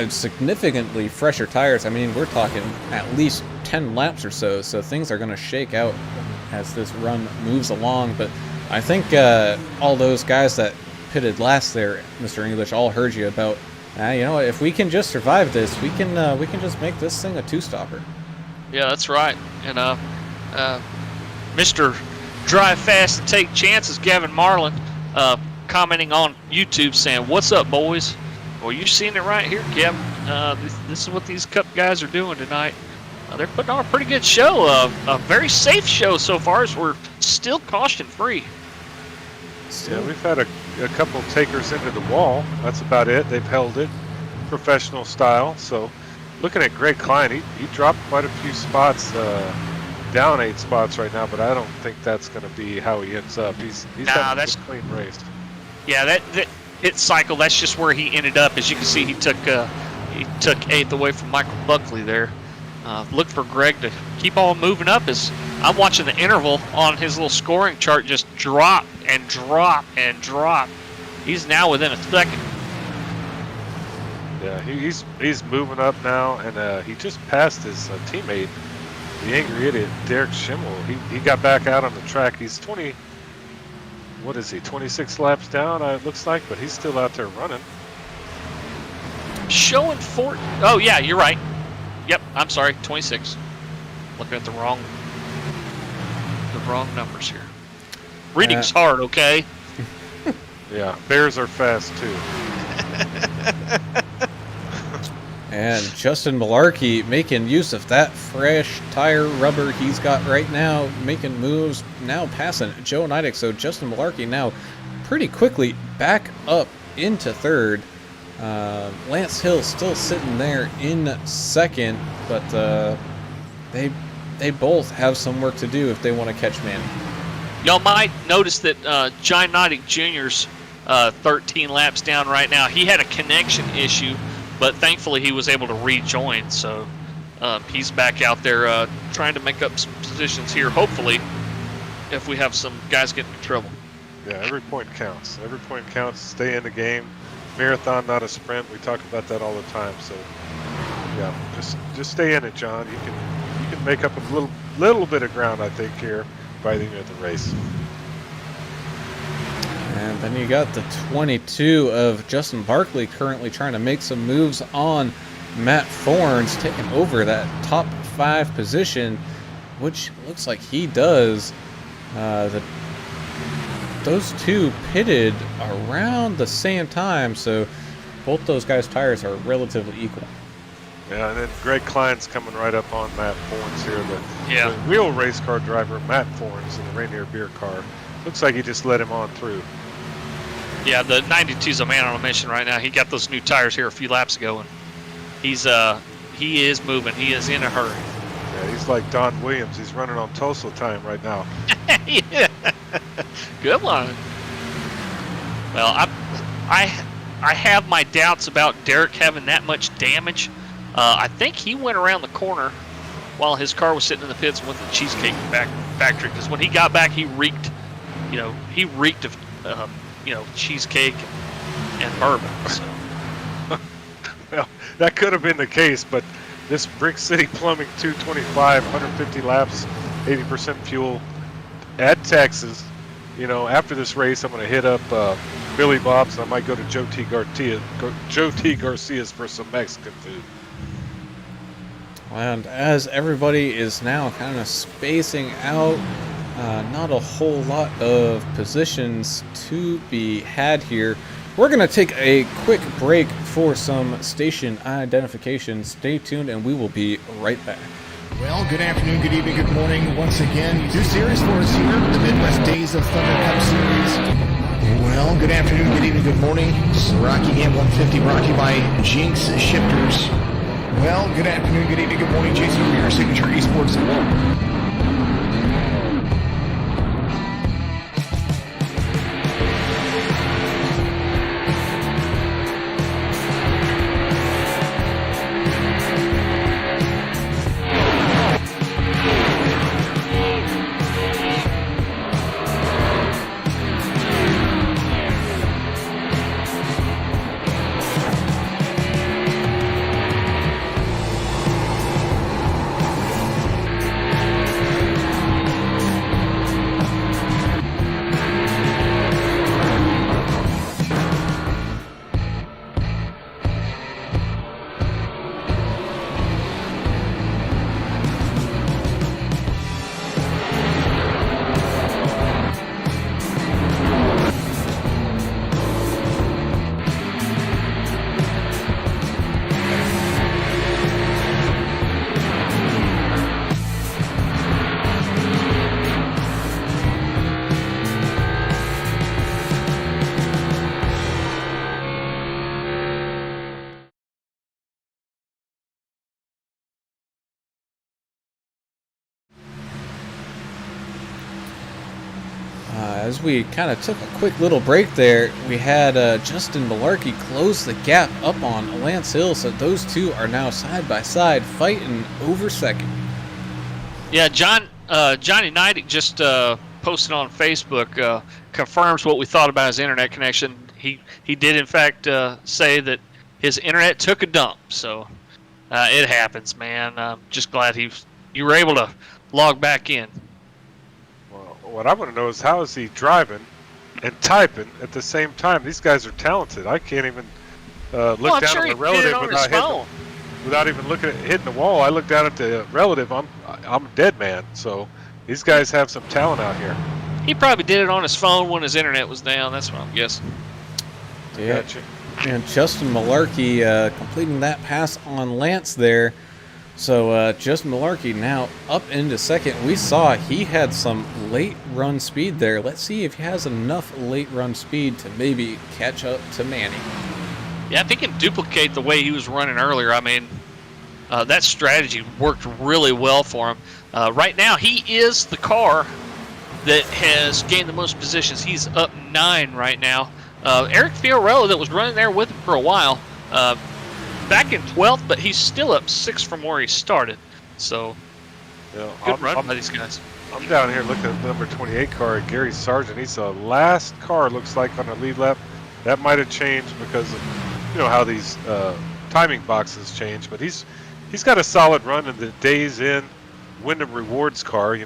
significantly fresher tires. I mean, we're talking at least 10 laps or so things are going to shake out as this run moves along. But I think all those guys that pitted last there, Mr. English, all heard you about You know what? If we can just survive this, we can just make this thing a two-stopper. Yeah, that's right. And Mr. Drive Fast and Take Chances, Gavin Marlin, commenting on YouTube saying, "What's up, boys?" Well, you're seeing it right here, Gavin. This is what these Cup guys are doing tonight. They're putting on a pretty good show, a very safe show so far, as we're still caution-free. Yeah, we've had a couple takers into the wall. That's about it. They've held it professional style. So looking at Greg Klein, he dropped quite a few spots, down 8 spots right now, but I don't think that's going to be how he ends up. He's having a clean race. Yeah, that hit cycle, that's just where he ended up. As you can see, he took 8th away from Michael Buckley there. Look for Greg to keep on moving up as I'm watching the interval on his little scoring chart just drop and drop and drop. He's now within a second. Yeah, he's moving up now, and he just passed his teammate, the angry idiot, Derek Schimmel. He got back out on the track. He's 26 laps down, it looks like, but he's still out there running. Showing 4. Oh, yeah, you're right. Yep, I'm sorry, 26. Looking at the wrong numbers here. Reading's hard, okay? Yeah, bears are fast too. And Justin Malarkey making use of that fresh tire rubber he's got right now, making moves, now passing Joe Nidek. So Justin Malarkey now pretty quickly back up into 3rd. Lance Hill still sitting there in 2nd, but they both have some work to do if they want to catch Manny. Y'all might notice that John Nidek Jr.'s 13 laps down right now. He had a connection issue, but thankfully he was able to rejoin. So he's back out there trying to make up some positions here, hopefully, if we have some guys getting in trouble. Yeah, every point counts. Every point counts. Stay in the game. Marathon, not a sprint. We talk about that all the time. So, yeah, just stay in it, John. You can make up a little bit of ground, I think, here by the end of the race. And then you got the 22 of Justin Barkley currently trying to make some moves on Matt Forns, taking over that top 5 position, which looks like he does. Those two pitted around the same time, so both those guys' tires are relatively equal. Yeah, and then Greg Klein's coming right up on Matt Forns here, the wheel race car driver, Matt Forns, in the Rainier Beer car. Looks like he just let him on through. Yeah, the 92's a man on a mission right now. He got those new tires here a few laps ago, and he is moving. He is in a hurry. Yeah, he's like Don Williams. He's running on Tulsa time right now. Yeah. Good one. Well, I have my doubts about Derek having that much damage. I think he went around the corner while his car was sitting in the pits and went to the Cheesecake Factory, because when he got back, he reeked of cheesecake and bourbon. So. Well, that could have been the case, but this Brick City Plumbing 225, 150 laps, 80% fuel at Texas. After this race, I'm going to hit up Billy Bob's, and I might go to Joe T. Garcia's for some Mexican food. And as everybody is now kind of spacing out, not a whole lot of positions to be had here. We're going to take a quick break for some station identification. Stay tuned, and we will be right back. Well, good afternoon, good evening, good morning. Once again, 2 series for us here, the Midwest Days of Thunder Cup Series. Well, good afternoon, good evening, good morning. This is Rockingham 150 brought to you by Jinx Shifters. Well, good afternoon, good evening, good morning. Jason over here, Signature Esports at Walmart. As we kind of took a quick little break there, we had Justin Malarkey close the gap up on Lance Hill, so those two are now side by side fighting over second. Yeah, Johnny Knight just posted on Facebook, confirms what we thought about his internet connection. He did in fact say that his internet took a dump, so it happens, man. I'm just glad you were able to log back in. Well, what I want to know is how is he driving and typing at the same time? These guys are talented. I can't even look down at the relative without even looking at hitting the wall. I look down at the relative. I'm a dead man. So these guys have some talent out here. He probably did it on his phone when his internet was down. That's what I'm guessing. Yeah. Gotcha. And Justin Malarkey completing that pass on Lance there. So Justin Malarkey now up into second. We saw he had some late run speed there. Let's see if he has enough late run speed to maybe catch up to Manny. Yeah, if he can duplicate the way he was running earlier, I mean, that strategy worked really well for him. Right now, he is the car that has gained the most positions. He's up 9 right now. Eric Fiorello, that was running there with him for a while, back in 12th, but he's still up 6 from where he started. So, good run by these guys. I'm down here looking at the number 28 car, Gary Sargent. He's the last car, looks like, on the lead lap. That might have changed because of, how these timing boxes change. But he's got a solid run in the Days Inn Wyndham Rewards car.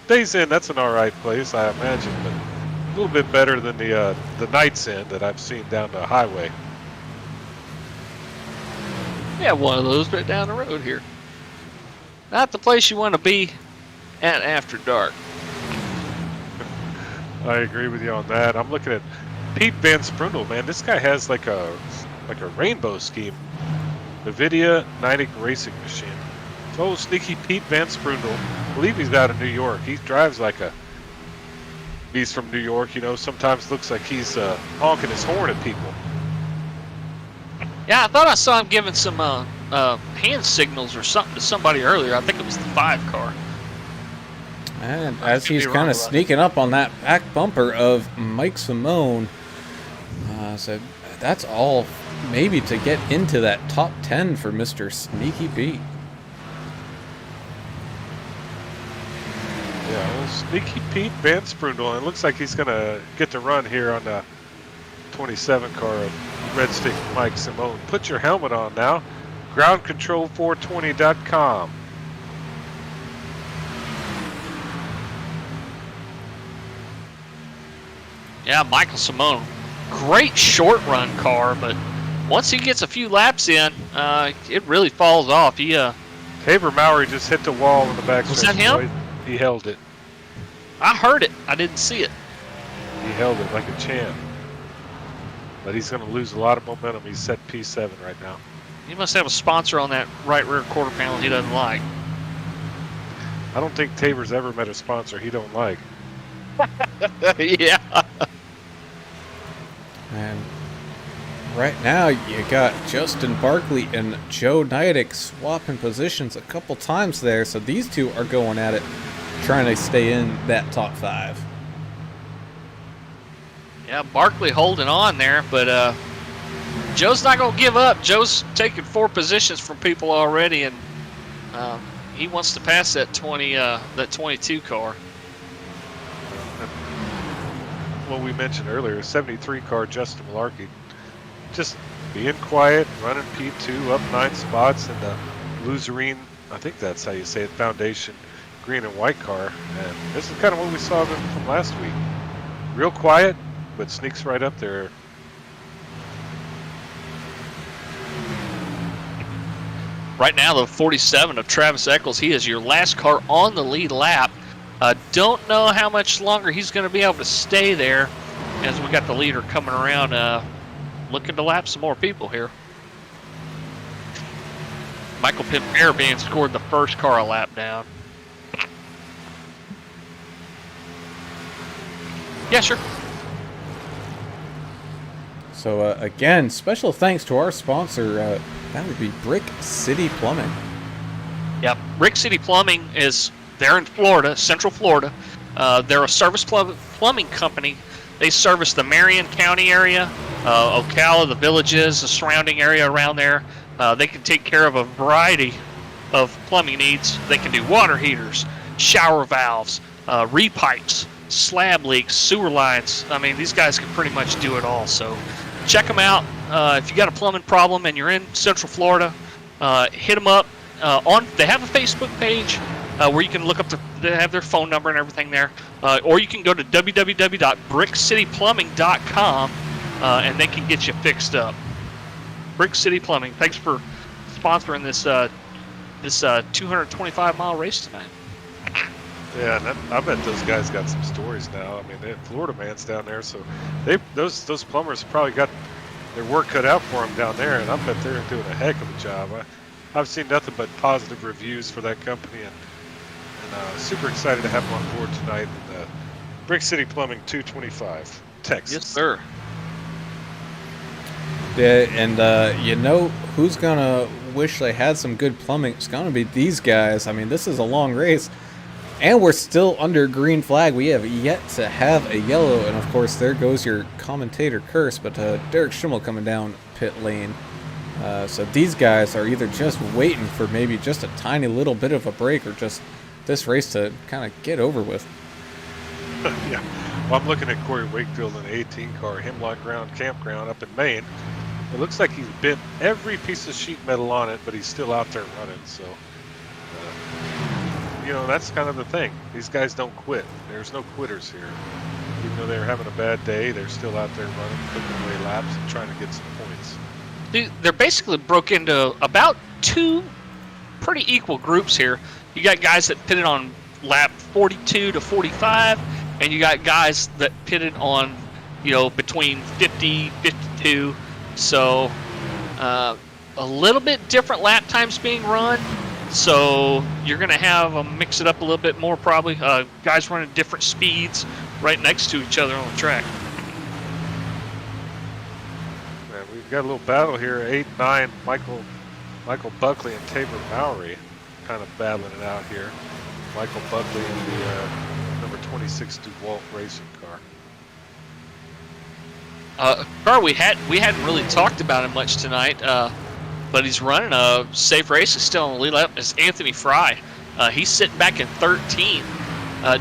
Days Inn, that's an all right place, I imagine, but a little bit better than the Knights Inn that I've seen down the highway. Yeah, one of those right down the road here. Not the place you want to be at after dark. I agree with you on that. I'm looking at Pete Van Sprundle, man. This guy has like a rainbow scheme. NVIDIA Nitic Racing Machine. So sneaky Pete Van Sprundle. I believe he's out of New York. He drives like he's from New York, sometimes looks like he's honking his horn at people. Yeah, I thought I saw him giving some hand signals or something to somebody earlier. I think it was the 5 car. And as he's kind of sneaking up on that back bumper of Mike Simone, so that's all maybe to get into that top 10 for Mr. Sneaky Pete. Yeah, well, Sneaky Pete Van Sprundle, and it looks like he's going to get the run here on the 27 car of Red Stick Mike Simone. Put your helmet on now. GroundControl420.com. Yeah, Michael Simone. Great short run car, but once he gets a few laps in, it really falls off. Tabor Mowry just hit the wall in the back. Was that him? Boy. He held it. I heard it. I didn't see it. He held it like a champ. But he's going to lose a lot of momentum. He's set P7 right now. He must have a sponsor on that right rear quarter panel he doesn't like. I don't think Tabor's ever met a sponsor he don't like. Yeah. And right now you got Justin Barkley and Joe Neidick swapping positions a couple times there, so these two are going at it, trying to stay in that top 5. Yeah, Barkley holding on there, but Joe's not going to give up. Joe's taken 4 positions from people already, and he wants to pass that 22 car. What we mentioned earlier, 73 car Justin Malarkey, just being quiet, running P2 up 9 spots in the Luzerine, I think that's how you say it, Foundation green and white car, and this is kind of what we saw from last week. Real quiet, but sneaks right up there. Right now, the 47 of Travis Eccles, he is your last car on the lead lap. Don't know how much longer he's going to be able to stay there as we got the leader coming around looking to lap some more people here. Michael Pitt Fairbairn scored the first car a lap down. Yeah, sure. So again, special thanks to our sponsor, that would be Brick City Plumbing. Yep, Brick City Plumbing is there in Florida, Central Florida. They're a service plumbing company. They service the Marion County area, Ocala, the villages, the surrounding area around there. They can take care of a variety of plumbing needs. They can do water heaters, shower valves, repipes, slab leaks, sewer lines. I mean, these guys can pretty much do it all. So check them out. If you got a plumbing problem and you're in Central Florida, hit them up. They have a Facebook page where you can look up they have their phone number and everything there. Or you can go to www.brickcityplumbing.com and they can get you fixed up. Brick City Plumbing. Thanks for sponsoring this 225-mile race tonight. Yeah, and I bet those guys got some stories now. I mean, they had Florida man's down there, so those plumbers probably got their work cut out for them down there, and I bet they're doing a heck of a job. I've seen nothing but positive reviews for that company, and super excited to have them on board tonight in Brick City Plumbing 225, Texas. Yes, sir. Yeah, and you know who's gonna wish they had some good plumbing? It's gonna be these guys. I mean, this is a long race, and we're still under green flag. We have yet to have a yellow, and of course, there goes your commentator curse. But Derek Schimmel coming down pit lane. So these guys are either just waiting for maybe just a tiny little bit of a break, or just this race to kind of get over with. Yeah. Well, I'm looking at Corey Wakefield in the 18 car, Hemlock Ground Campground up in Maine. It looks like he's bent every piece of sheet metal on it, but he's still out there running. So, you know, that's kind of the thing. These guys don't quit. There's no quitters here. Even though they're having a bad day, they're still out there running, putting away laps and trying to get some points. They're basically broke into about two pretty equal groups here. You got guys that pitted on lap 42 to 45, and you got guys that pitted on, between 50, 52. So a little bit different lap times being run. So you're going to have them mix it up a little bit more probably. Guys running different speeds right next to each other on the track. We've got a little battle here. 8-9, Michael Buckley and Tabor Mowry kind of battling it out here. Michael Buckley in the number 26 DeWalt racing car. Car we hadn't really talked about him much tonight, but he's running a safe race. He's still on the lead lap. It's Anthony Fry. He's sitting back in 13,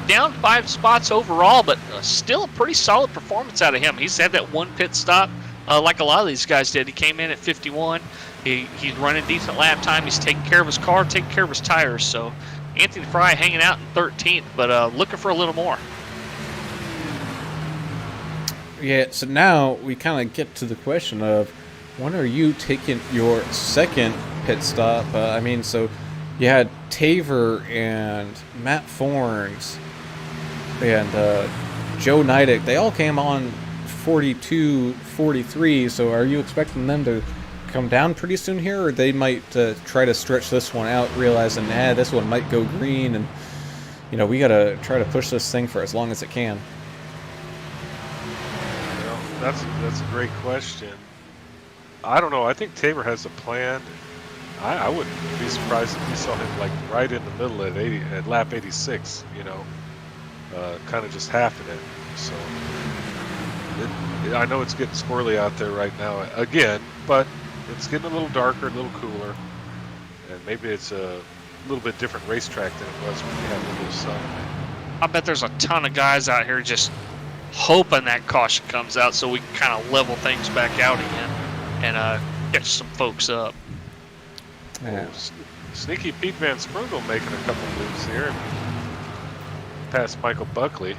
down 5 spots overall, but still a pretty solid performance out of him. He's had that one pit stop, like a lot of these guys did. He came in at 51. He's running decent lap time. He's taking care of his car, taking care of his tires. So Anthony Fry hanging out in 13th, but looking for a little more. Yeah, so now we kind of get to the question of when are you taking your second pit stop? So you had Taver and Matt Forns and Joe Neidick. They all came on 42, 43, so are you expecting them to come down pretty soon here, or they might try to stretch this one out, realizing, this one might go green, and, we got to try to push this thing for as long as it can? Well, that's a great question. I don't know. I think Tabor has a plan. I wouldn't be surprised if we saw him like right in the middle at lap 86, kind of just halving it. So I know it's getting squirrely out there right now again, but it's getting a little darker, a little cooler, and maybe it's a little bit different racetrack than it was when we had a little sun. I bet there's a ton of guys out here just hoping that caution comes out so we can kind of level things back out again and catch some folks up. Yeah. Sneaky Pete Van Sprungel making a couple moves here. Past Michael Buckley.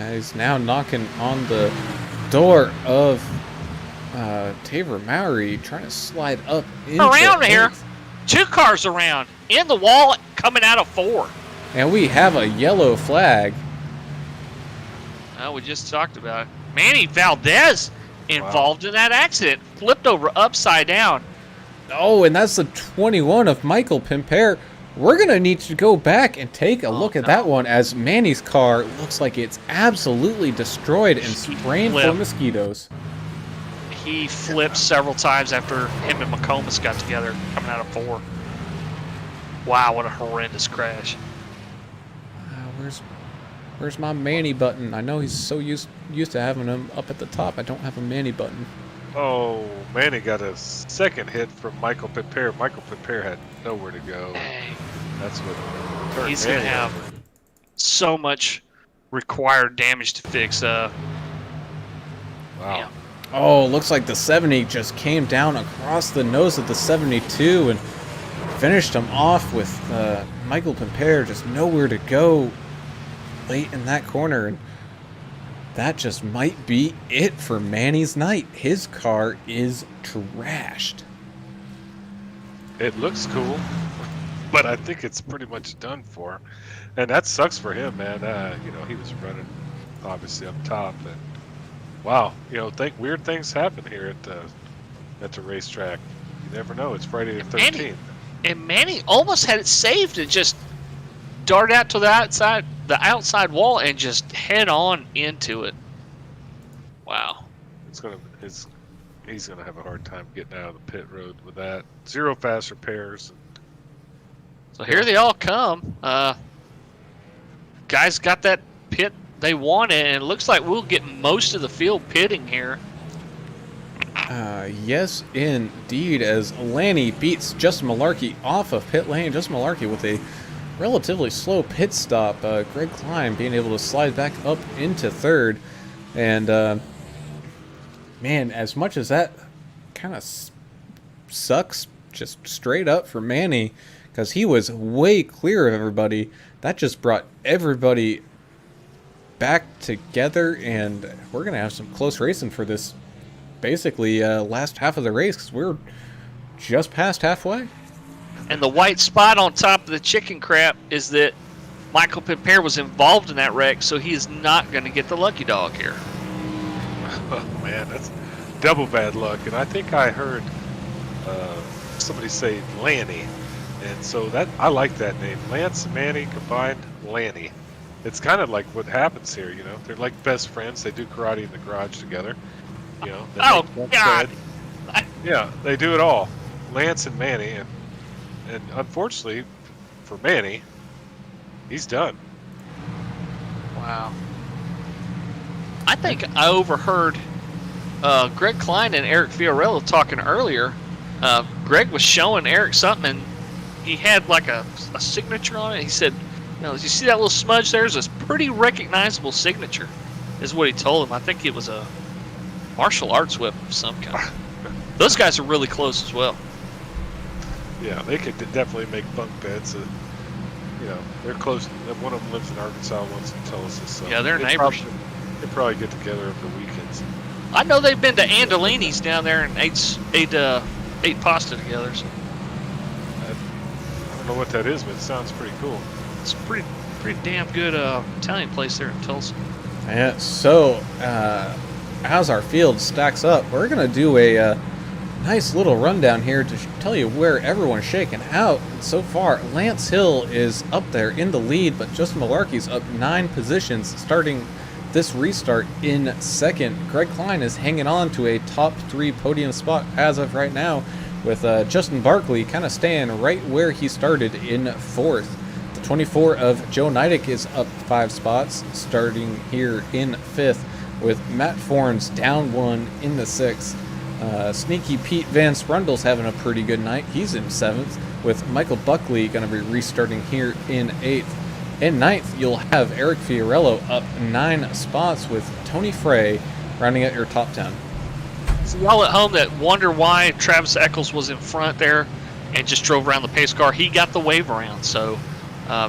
He's now knocking on the door of Tabor Mowry, trying to slide up into around here. 8th. 2 cars around in the wall coming out of 4. And we have a yellow flag. We just talked about it. Manny Valdez involved in that accident, flipped over upside down. Oh, and that's the 21 of Michael Pimpere. We're going to need to go back and take a look at that one, as Manny's car looks like it's absolutely destroyed and spraying for mosquitoes. He flipped several times after him and McComas got together, coming out of 4. Wow, what a horrendous crash. Where's my Manny button? I know he's so used to having him up at the top. I don't have a Manny button. Oh, Manny got a second hit from Michael Pepper. Michael Pepper had nowhere to go. Dang. That's what turned He's going to Manny have over. so much required damage to fix. Wow. Yeah. Oh, looks like the 70 just came down across the nose of the 72 and finished him off with Michael Pepper just nowhere to go late in that corner. And that just might be it for Manny's night. His car is trashed. It looks cool, but I think it's pretty much done for him. And that sucks for him, man. You know, he was running obviously up top, and wow, you know, weird things happen here at the racetrack. You never know. It's Friday the 13th. And Manny almost had it saved and just darted out to the outside wall and just head on into it. Wow. He's gonna have a hard time getting out of the pit road with that. 0 fast repairs. So here they all come. Guys got that pit they wanted, and it looks like we'll get most of the field pitting here. Yes, indeed, as Lanny beats Justin Malarkey off of pit lane. Justin Malarkey with a relatively slow pit stop. Greg Klein being able to slide back up into third. And, man, as much as that kind of sucks just straight up for Manny, because he was way clear of everybody, that just brought everybody back together, and we're going to have some close racing for this basically last half of the race, because we're just past halfway. And the white spot on top of the chicken crap is that Michael Pepper was involved in that wreck, so he is not going to get the lucky dog here. Oh man, that's double bad luck. And I think I heard somebody say Lanny, and so that I like that name. Lance and Manny combined, Lanny. It's kind of like what happens here, you know. They're like best friends. They do karate in the garage together. You know. They Oh, make God. bed. Yeah, they do it all. Lance and Manny, and unfortunately for Manny, he's done. Wow. I think I overheard Greg Klein and Eric Fiorello talking earlier. Greg was showing Eric something, and he had like a signature on it. He said, you know, you see that little smudge there? There's this pretty recognizable signature, is what he told him. I think it was a martial arts whip of some kind. Those guys are really close as well. Yeah, they could definitely make bunk beds. You know, they're close. One of them lives in Arkansas. Once and tell us this. So Yeah, they're neighbors. They probably get together over the weekends. I know they've been to Andolini's down there and ate pasta together. So I don't know what that is, but it sounds pretty cool. it's pretty damn good Italian place there in Tulsa. Yeah, so as our field stacks up, we're going to do a nice little rundown here to tell you where everyone's shaking out. So far, Lance Hill is up there in the lead, but Justin Malarkey's up 9 positions starting this restart in second. Greg Klein is hanging on to a top 3 podium spot as of right now, with Justin Barkley kind of staying right where he started in fourth. The 24 of Joe Neidick is up 5 spots, starting here in fifth, with Matt Forns down 1 in the sixth. Sneaky Pete Van Sprundel's having a pretty good night. He's in 7th, with Michael Buckley going to be restarting here in 8th. In 9th, you'll have Eric Fiorello up 9 spots, with Tony Frey rounding out your top 10. So y'all at home that wonder why Travis Eccles was in front there and just drove around the pace car, he got the wave around. So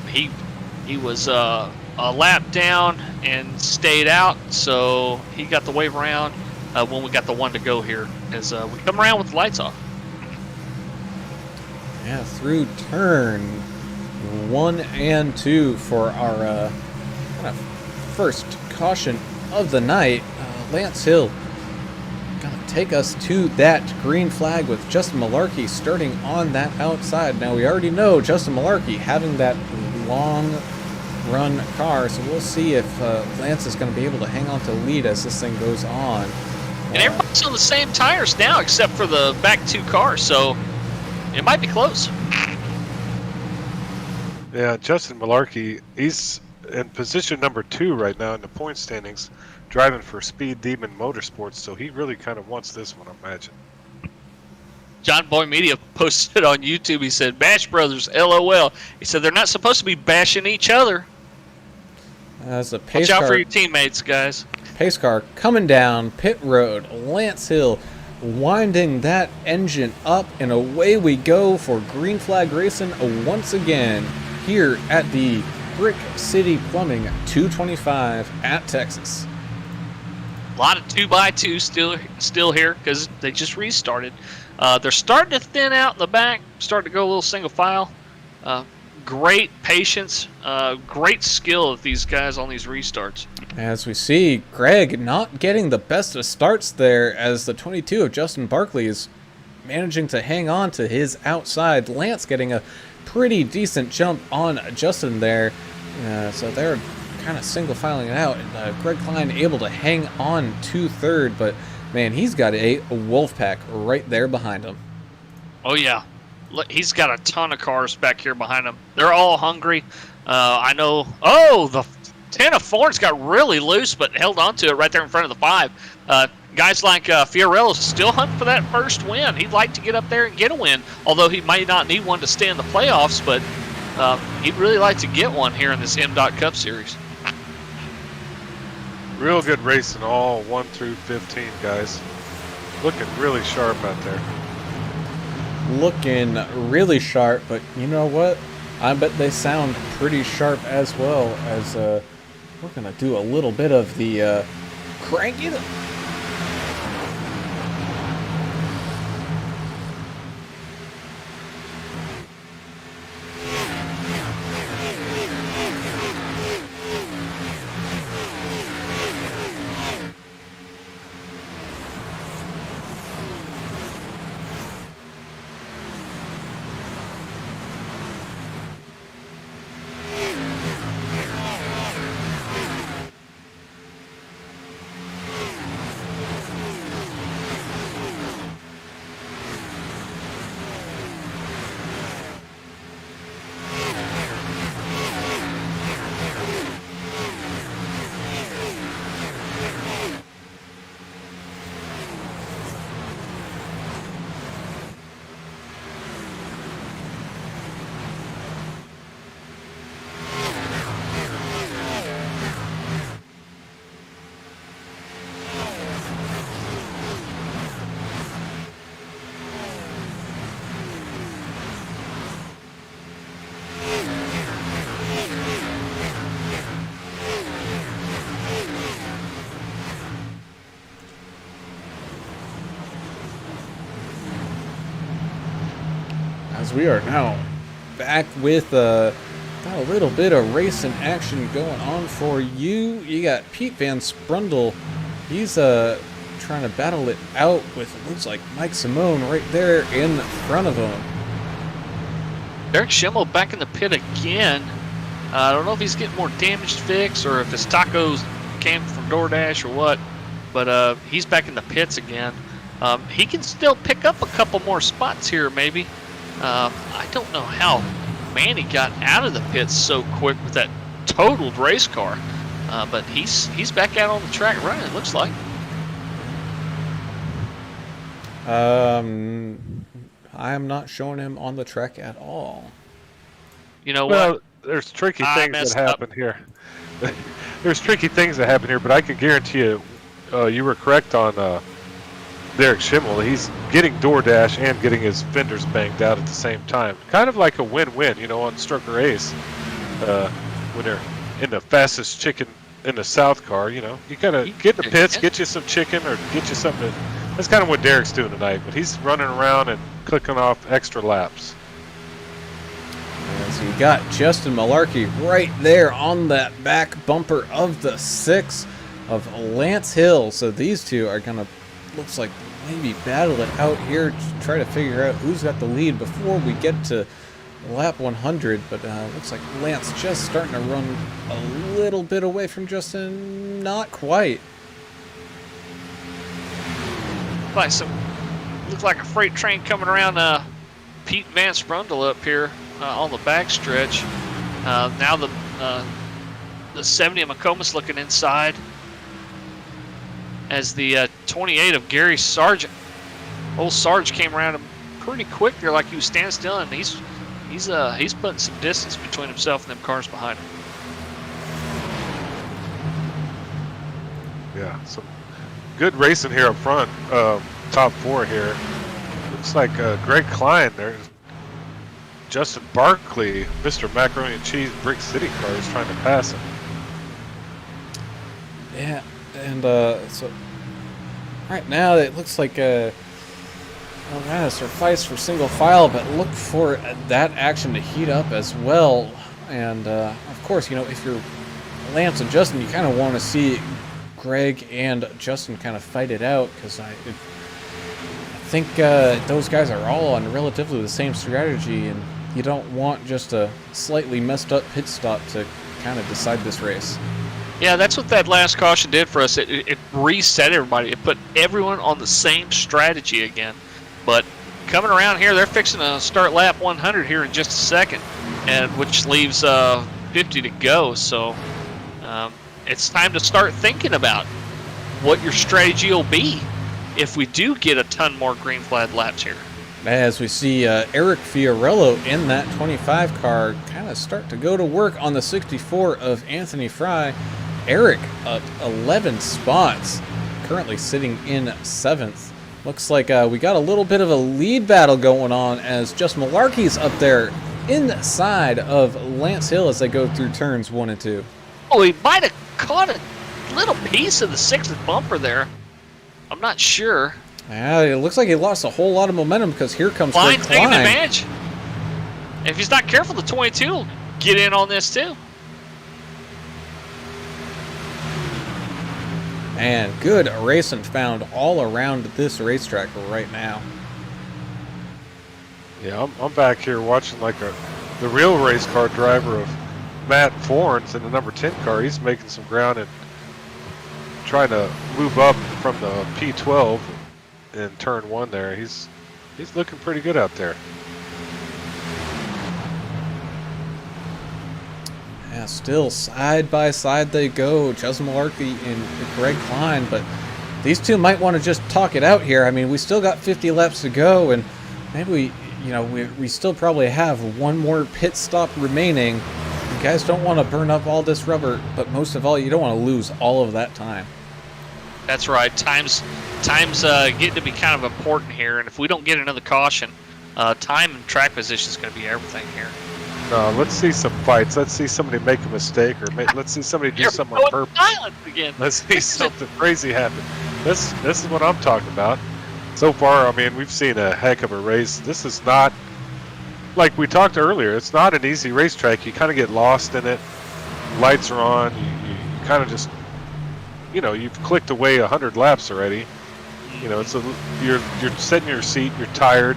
he was a lap down and stayed out, so he got the wave around when we got the one to go here as we come around with the lights off. Yeah, through turn 1 and 2 for our kind of first caution of the night. Lance Hill gonna take us to that green flag with Justin Malarkey starting on that outside. Now we already know Justin Malarkey having that long run car, so we'll see if Lance is going to be able to hang on to lead as this thing goes on. And everybody's on the same tires now except for the back 2 cars, so it might be close. Yeah, Justin Malarkey, he's in position number 2 right now in the point standings, driving for Speed Demon Motorsports. So he really kind of wants this one, I imagine. John Boy Media posted on YouTube. He said, "Bash Brothers, LOL." He said they're not supposed to be bashing each other. As a Watch pace out car, for your teammates, guys. pace car coming down pit road, Lance Hill winding that engine up, and away we go for green flag racing once again here at the Brick City Plumbing 225 at Texas. A lot of 2x2 still here because they just restarted. They're starting to thin out in the back, starting to go a little single file. Great patience, great skill of these guys on these restarts. As we see, Greg not getting the best of starts there, as the 22 of Justin Barkley is managing to hang on to his outside. Lance getting a pretty decent jump on Justin there. So they're kind of single filing it out, and Greg Klein able to hang on to third, but man, he's got a wolf pack right there behind him. Oh yeah, look, he's got a ton of cars back here behind him. They're all hungry. I know. Oh, the 10 of Ford's got really loose, but held on to it right there in front of the 5. Guys like Fiorella's still hunting for that first win. He'd like to get up there and get a win, although he might not need one to stay in the playoffs, but he'd really like to get one here in this MDOT Cup Series. Real good racing all 1 through 15, guys. Looking really sharp out there. Looking really sharp, but you know what? I bet they sound pretty sharp as well, as we're going to do a little bit of the crank it up. As we are now back with a little bit of racing action going on for you. You got Pete Van Sprundle. He's trying to battle it out with, it looks like, Mike Simone right there in front of him. Derek Schimmel back in the pit again. I don't know if he's getting more damage fixed or if his tacos came from DoorDash or what, but he's back in the pits again. He can still pick up a couple more spots here, maybe. I don't know how Manny got out of the pits so quick with that totaled race car, but he's back out on the track running, it looks like. I am not showing him on the track at all. You know Well, what? there's tricky I things messed that up. happen here. There's tricky things that happen here, but I can guarantee you, you were correct on Derek Schimmel. He's getting DoorDash and getting his fenders banged out at the same time. Kind of like a win-win, you know, on Strucker Ace. When they're in the fastest chicken in the South car, you know, you gotta get in the pits, get you some chicken, or get you something. That's kind of what Derek's doing tonight, but he's running around and clicking off extra laps. So you got Justin Malarkey right there on that back bumper of the 6 of Lance Hill. So these two are going to, looks like, maybe battle it out here to try to figure out who's got the lead before we get to lap 100. But looks like Lance just starting to run a little bit away from Justin. Not quite. Looks like a freight train coming around Pete Van Sprundle up here on the backstretch. Now the the 70 of McComas looking inside. As the 28 of Gary Sargent. Old Sarge came around him pretty quick there, like he was standing still, and he's putting some distance between himself and them cars behind him. Yeah, some good racing here up front. Top four here. Looks like Greg Klein there. Justin Barkley, Mr. Macaroni and Cheese Brick City car is trying to pass him. Yeah, and so right now it looks like Alvarez are fights for single file, but look for that action to heat up as well. And of course, you know, if you're Lance and Justin, you kind of want to see Greg and Justin kind of fight it out, because I think those guys are all on relatively the same strategy, and you don't want just a slightly messed up pit stop to kind of decide this race. Yeah, that's what that last caution did for us. It reset everybody. It put everyone on the same strategy again. But coming around here, they're fixing to start lap 100 here in just a second, and which leaves 50 to go. So it's time to start thinking about what your strategy will be if we do get a ton more green flag laps here. As we see Eric Fiorello in that 25 car kind of start to go to work on the 64 of Anthony Fry. Eric up 11 spots, currently sitting in 7th. Looks like we got a little bit of a lead battle going on as Justin Malarkey's up there inside of Lance Hill as they go through turns 1 and 2. Oh, he might have caught a little piece of the 6th bumper there. I'm not sure. Yeah, it looks like he lost a whole lot of momentum because here comes Greg Klein's taking Klein. advantage. If he's not careful, the 22 will get in on this too. And good racing found all around this racetrack right now. Yeah, I'm back here watching like the real race car driver of Matt Forns in the number 10 car. He's making some ground and trying to move up from the P12 in turn 1 there. He's looking pretty good out there. Yeah, still side by side they go, Justin Malarkey and Greg Klein, but these two might want to just talk it out here. I mean, we still got 50 laps to go, and maybe we still probably have one more pit stop remaining. You guys don't want to burn up all this rubber, but most of all, you don't want to lose all of that time. That's right. Time's getting to be kind of important here, and if we don't get another caution, time and track position is going to be everything here. Let's see some fights. Let's see somebody make a mistake, or let's see somebody do something on purpose. Again. Let's see something crazy happen. This is what I'm talking about. So far, I mean, we've seen a heck of a race. This is not, like we talked earlier, it's not an easy racetrack. You kind of get lost in it. Lights are on. You kind of just, you've clicked away 100 laps already. You're sitting in your seat. You're tired.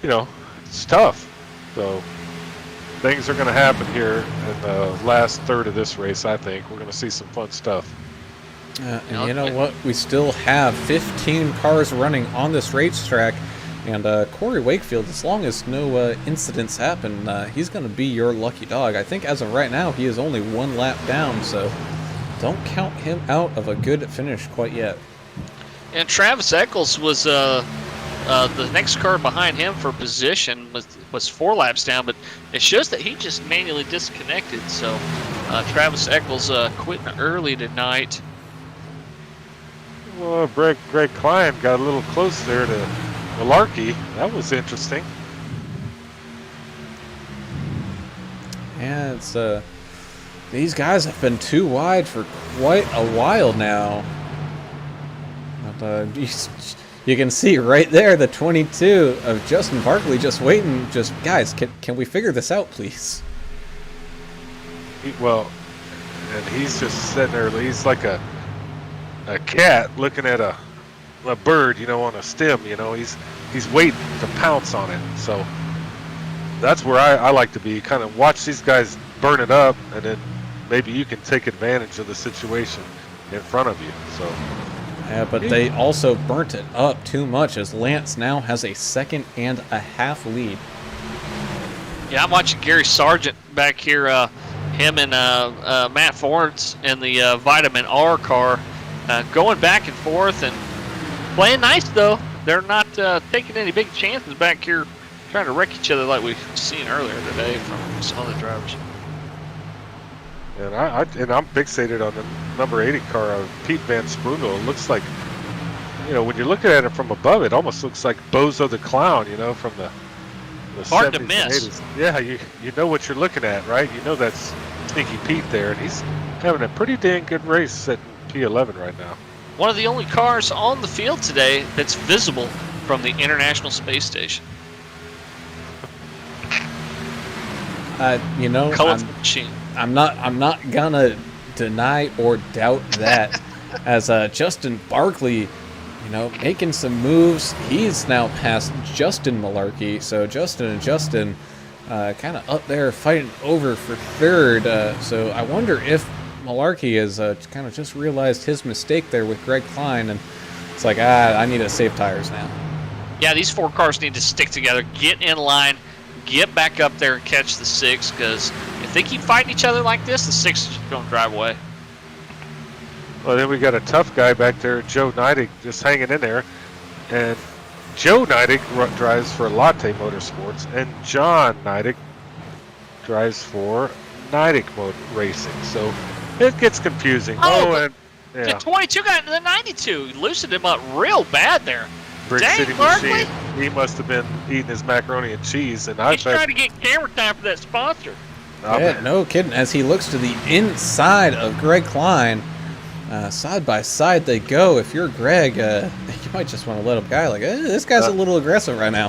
It's tough. So things are going to happen here in the last third of this race, I think. We're going to see some fun stuff. And you know what? We still have 15 cars running on this racetrack. And Corey Wakefield, as long as no incidents happen, he's going to be your lucky dog. I think as of right now, he is only 1 lap down. So don't count him out of a good finish quite yet. And Travis Eccles was the next car behind him for position was 4 laps down, but it shows that he just manually disconnected. So Travis Eccles quitting early tonight. Well, Greg Klein got a little close there to Malarkey. That was interesting. Yeah, it's these guys have been too wide for quite a while now. But you can see right there the 22 of Justin Barkley just waiting. Just guys, can we figure this out, please? And he's just sitting there. He's like a cat looking at a bird, on a stem. He's waiting to pounce on it. So that's where I like to be. Kind of watch these guys burn it up, and then maybe you can take advantage of the situation in front of you. So. Yeah, but they also burnt it up too much as Lance now has a 1.5-second lead. Yeah, I'm watching Gary Sargent back here. him and Matt Forrest in the Vitamin R car, going back and forth and playing nice though. They're not taking any big chances back here, trying to wreck each other like we've seen earlier today from some other drivers. And I'm fixated on the number 80 car of Pete Van Sprundel. It looks like, when you're looking at it from above, it almost looks like Bozo the Clown, from the Hard 70s to miss. and 80s. Yeah, you know what you're looking at, right? You know that's Sneaky Pete there, and he's having a pretty dang good race at P11 right now. One of the only cars on the field today that's visible from the International Space Station. Colorful machine. I'm not gonna deny or doubt that. As Justin Barkley, making some moves. He's now past Justin Malarkey. So Justin and Justin kind of up there fighting over for third. So I wonder if Malarkey has kind of just realized his mistake there with Greg Klein, and it's like, I need to save tires now. Yeah, these 4 cars need to stick together, get in line, get back up there and catch the 6, because if they keep fighting each other like this, the 6 is just going to drive away. Well, then we got a tough guy back there, Joe Neidig, just hanging in there. And Joe Neidig drives for Latte Motorsports, and John Neidig drives for Neidig Racing. So it gets confusing. The 22 got into the 92. Loosened him up real bad there. Brick Dang, City Barkley. Machine. He must have been eating his macaroni and cheese. And He's trying to get camera time for that sponsor. Yeah, no kidding. As he looks to the inside of Greg Klein, side by side they go. If you're Greg, you might just want to let him go. Like, this guy's a little aggressive right now.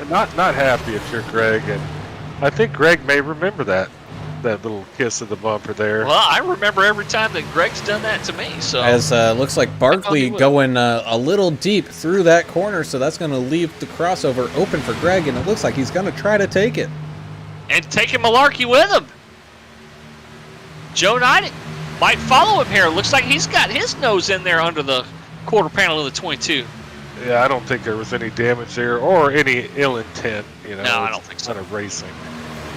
Not happy if you're Greg, and I think Greg may remember that little kiss of the bumper there. Well, I remember every time that Greg's done that to me. So as looks like Barkley going a little deep through that corner, so that's going to leave the crossover open for Greg, and it looks like he's going to try to take it. And taking Malarkey with him. Joe Knight might follow him here. Looks like he's got his nose in there under the quarter panel of the 22. Yeah, I don't think there was any damage there or any ill intent. No, I don't think so. Kind of racing.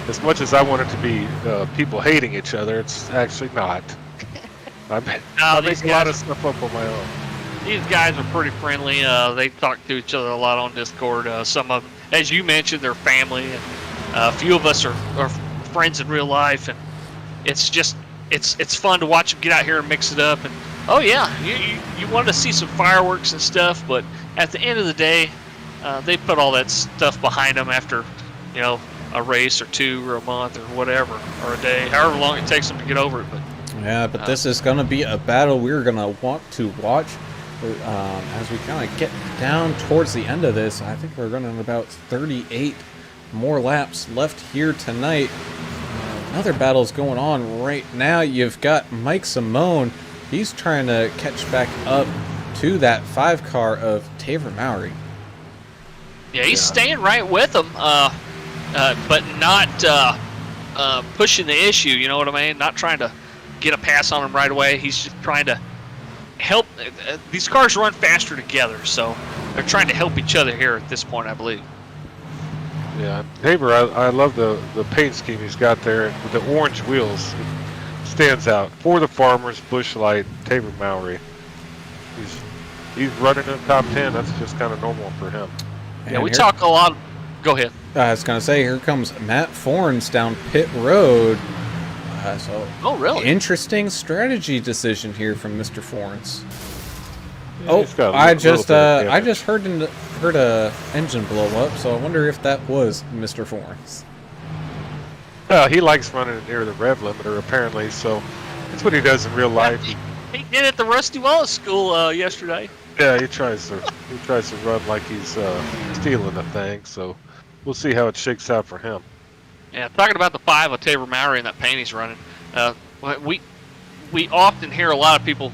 As much as I want it to be people hating each other, it's actually not. I make a lot of stuff up on my own. These guys are pretty friendly. They talk to each other a lot on Discord. Some of them, as you mentioned, they're family. And a few of us are friends in real life. And it's just, it's fun to watch them get out here and mix it up. And, oh, yeah, you wanted to see some fireworks and stuff. But at the end of the day, they put all that stuff behind them after, a race or 2 or a month or whatever, or a day, however long it takes them to get over it. But this is going to be a battle we're going to want to watch as we kind of get down towards the end of this. I think we're running about 38 more laps left here tonight. Another battle's going on right now. You've got Mike Simone. He's trying to catch back up to that 5 car of Taver Mowry. Yeah, he's staying right with him. But not pushing the issue, you know what I mean? Not trying to get a pass on him right away. He's just trying to help. These cars run faster together, so they're trying to help each other here at this point, I believe. Yeah, Tabor, I love the paint scheme he's got there with the orange wheels. It stands out. For the Farmers, Busch Light, Tabor Mowry. He's running in the top 10. That's just kind of normal for him. Yeah, we talk a lot. Go ahead. I was going to say, here comes Matt Forns down pit road. Oh, really? Interesting strategy decision here from Mr. Forns. Yeah, I just heard a engine blow up, so I wonder if that was Mr. Forns. He likes running near the rev limiter, apparently, so that's what he does in real life. He did at the Rusty Wallace School yesterday. Yeah, he tries to run like he's stealing the thing, so we'll see how it shakes out for him. Yeah, talking about the 5 of Taver Mowry and that paint he's running, we often hear a lot of people,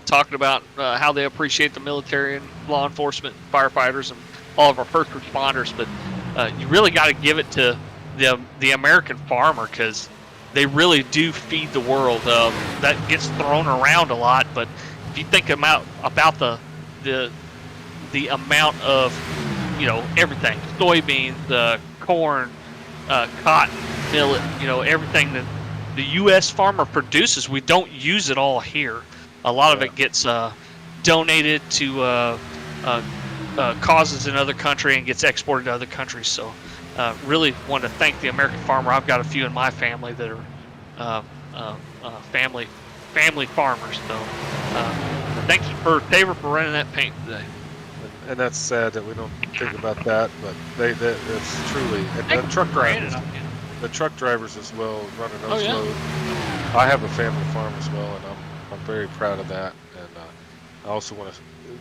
talking about how they appreciate the military and law enforcement, firefighters, and all of our first responders, but you really got to give it to the American farmer, because they really do feed the world. That gets thrown around a lot, but if you think about the amount of everything, soybeans, corn, cotton, millet, everything the U.S. farmer produces, we don't use it all here. A lot of it gets donated to causes in other country and gets exported to other countries. So really want to thank the American farmer. I've got a few in my family that are family farmers. So thank you for Taylor for running that paint today. And that's sad that we don't think about that, but that's truly, and the truck drivers, as well, running those loads. I have a family farm as well, and I'm very proud of that. And I also want to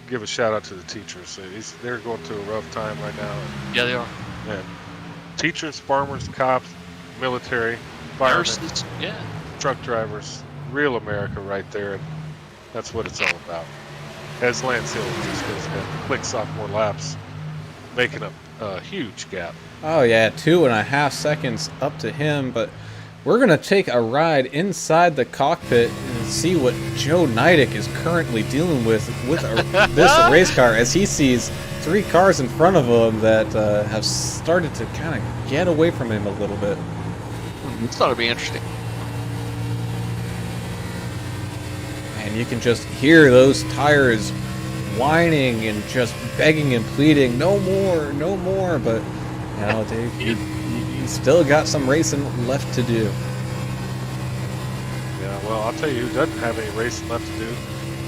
give a shout out to the teachers. They're going through a rough time right now. Yeah, they are. And teachers, farmers, cops, military, firemen, nurses, truck drivers, real America right there, and that's what it's all about. As Lance Hill just goes ahead and clicks off more laps, making a huge gap. Oh yeah, 2.5 seconds up to him, but we're gonna take a ride inside the cockpit and see what Joe Nidick is currently dealing with this race car, as he sees 3 cars in front of him that have started to kind of get away from him a little bit. This ought to be interesting. And you can just hear those tires whining and just begging and pleading, no more, no more. But you know, you still got some racing left to do. Yeah, well, I'll tell you who doesn't have any racing left to do.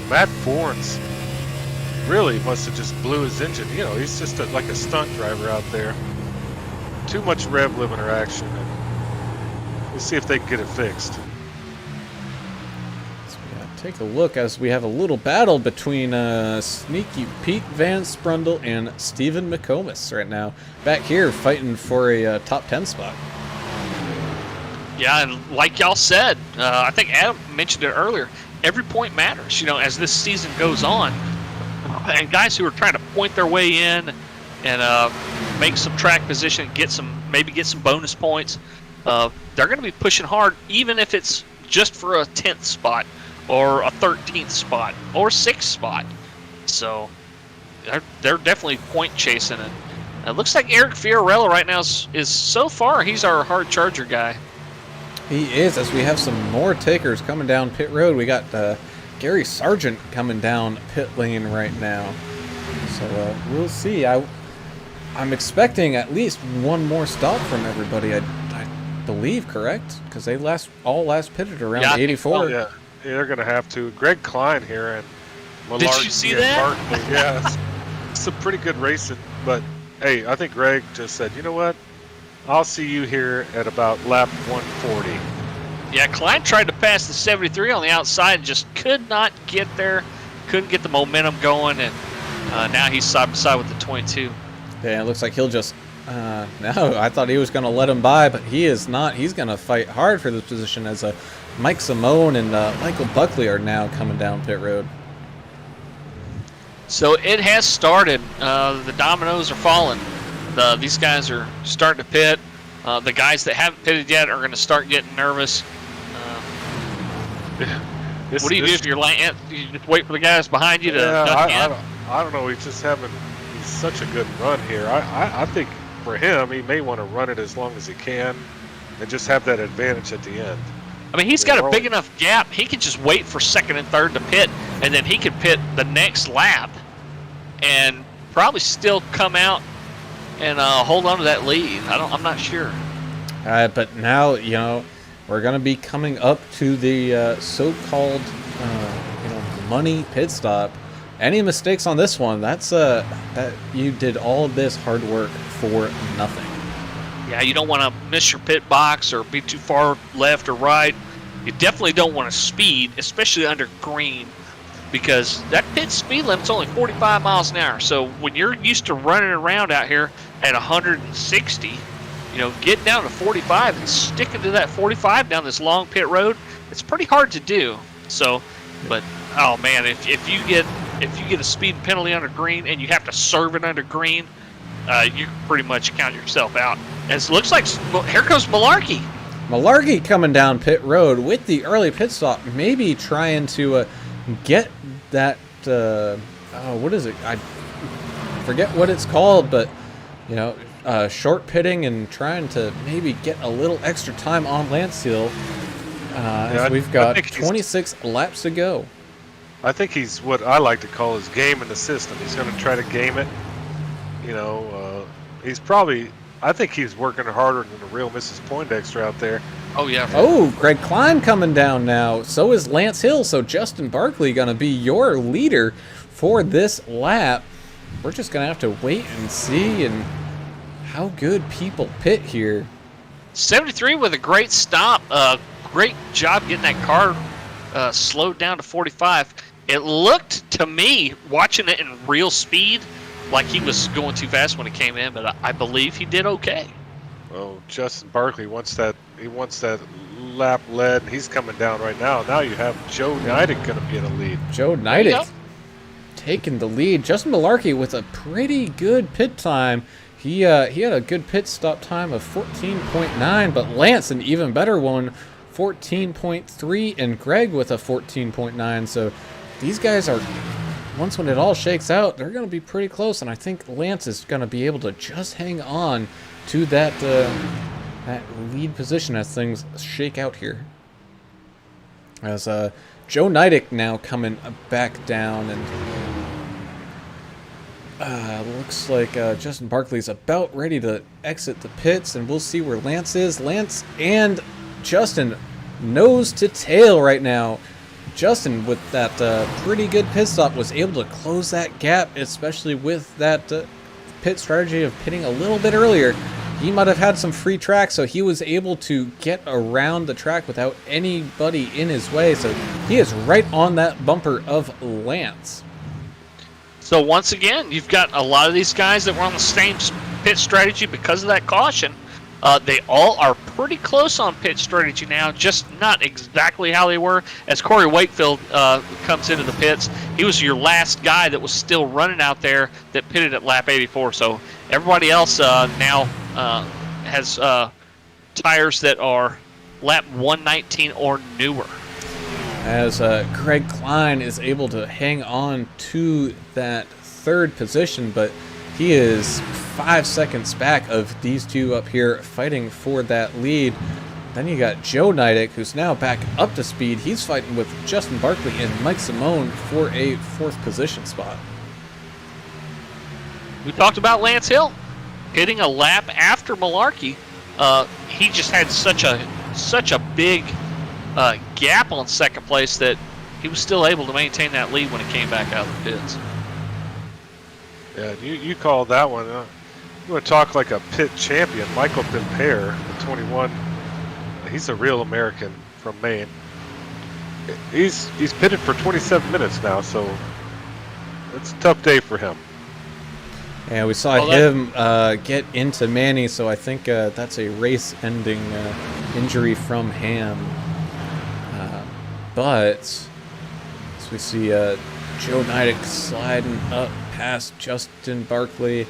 Matt Forns really must have just blew his engine. You know, he's just like a stunt driver out there. Too much rev limiter action, and we'll see if they can get it fixed. Take a look as we have a little battle between Sneaky Pete Van Sprundle and Stephen McComas right now. Back here fighting for a top 10 spot. Yeah, and like y'all said, I think Adam mentioned it earlier, every point matters, you know, as this season goes on. And guys who are trying to point their way in and make some track position, maybe get some bonus points, they're going to be pushing hard, even if it's just for a 10th spot, or a 13th spot, or 6th spot. So they're definitely point chasing it. It looks like Eric Fiorello right now is so far, he's our hard charger guy. He is, as we have some more takers coming down pit road. We got Gary Sargent coming down pit lane right now. So we'll see. I'm expecting at least one more stop from everybody, I believe, correct? Because they all last pitted around 84. Yeah, they're going to have to. Greg Klein here and Malarkey. Did you see that? Barkley. Yeah, it's some pretty good racing. But, hey, I think Greg just said, you know what? I'll see you here at about lap 140. Yeah, Klein tried to pass the 73 on the outside, just could not get there, couldn't get the momentum going, and now he's side by side with the 22. Yeah, it looks like he'll just... no, I thought he was going to let him by, but he is not. He's going to fight hard for this position as Mike Simone and Michael Buckley are now coming down pit road. So it has started. The dominoes are falling. These guys are starting to pit. The guys that haven't pitted yet are going to start getting nervous. What do you do if you're like, you just wait for the guys behind you to duck in? I don't know. He's such a good run here. I think for him, he may want to run it as long as he can and just have that advantage at the end. I mean, he's got a big enough gap. He can just wait for second and third to pit, and then he could pit the next lap and probably still come out and hold on to that lead. I'm not sure. But now, you know, we're going to be coming up to the so-called, money pit stop. Any mistakes on this one, that's that you did all of this hard work for nothing. Yeah, you don't want to miss your pit box or be too far left or right. You definitely don't want to speed, especially under green, because that pit speed limit's only 45 miles an hour. So when you're used to running around out here at 160, get down to 45 and sticking to that 45 down this long pit road, it's pretty hard to do. So, but oh man, if you get a speed penalty under green and you have to serve it under green, you pretty much count yourself out. As it looks like, here comes Malarkey. Malarkey coming down pit road with the early pit stop, maybe trying to get that, what is it? I forget what it's called, but, short pitting and trying to maybe get a little extra time on Lance Hill. As we've I got think he's- 26 laps to go. I think he's what I like to call his game in the system. He's going to try to game it. You know, he's probably. I think he's working harder than the real Mrs. Poindexter out there. Oh yeah. Oh, Greg Klein coming down now. So is Lance Hill. So Justin Barkley going to be your leader for this lap. We're just going to have to wait and see and how good people pit here. 73 with a great stop. Great job getting that car slowed down to 45. It looked to me, watching it in real speed, like he was going too fast when he came in, but I believe he did okay. Oh, Justin Barkley wants that. He wants that lap led. He's coming down right now. Now you have Joe Neidig going to be in the lead. Joe you Neidig go. taking the lead. Justin Malarkey with a pretty good pit time. He had a good pit stop time of 14.9, but Lance an even better one, 14.3, and Greg with a 14.9. So these guys are, once when it all shakes out, they're going to be pretty close, and I think Lance is going to be able to just hang on to that that lead position as things shake out here. As Joe Neidig now coming back down, and looks like Justin Barkley's about ready to exit the pits, and we'll see where Lance is. Lance and Justin nose to tail right now. Justin, with that pretty good pit stop, was able to close that gap, especially with that pit strategy of pitting a little bit earlier. He might have had some free track, so he was able to get around the track without anybody in his way. So he is right on that bumper of Lance. So once again, you've got a lot of these guys that were on the same pit strategy because of that caution. They all are pretty close on pit strategy now, just not exactly how they were. As Corey Wakefield comes into the pits, he was your last guy that was still running out there that pitted at lap 84. So everybody else now has tires that are lap 119 or newer. As Greg Klein is able to hang on to that third position, but he is 5 seconds back of these two up here fighting for that lead. Then you got Joe Neidig, who's now back up to speed. He's fighting with Justin Barkley and Mike Simone for a fourth position spot. We talked about Lance Hill hitting a lap after Malarkey. He just had such a big gap on second place that he was still able to maintain that lead when he came back out of the pits. Yeah, you call that one. You want to talk like a pit champion, Michael Pimpere, the 21. He's a real American from Maine. He's pitted for 27 minutes now, so it's a tough day for him. Yeah, we saw him get into Manny, so I think that's a race-ending injury from him. But as we see Joe Neidig sliding up past Justin Barkley.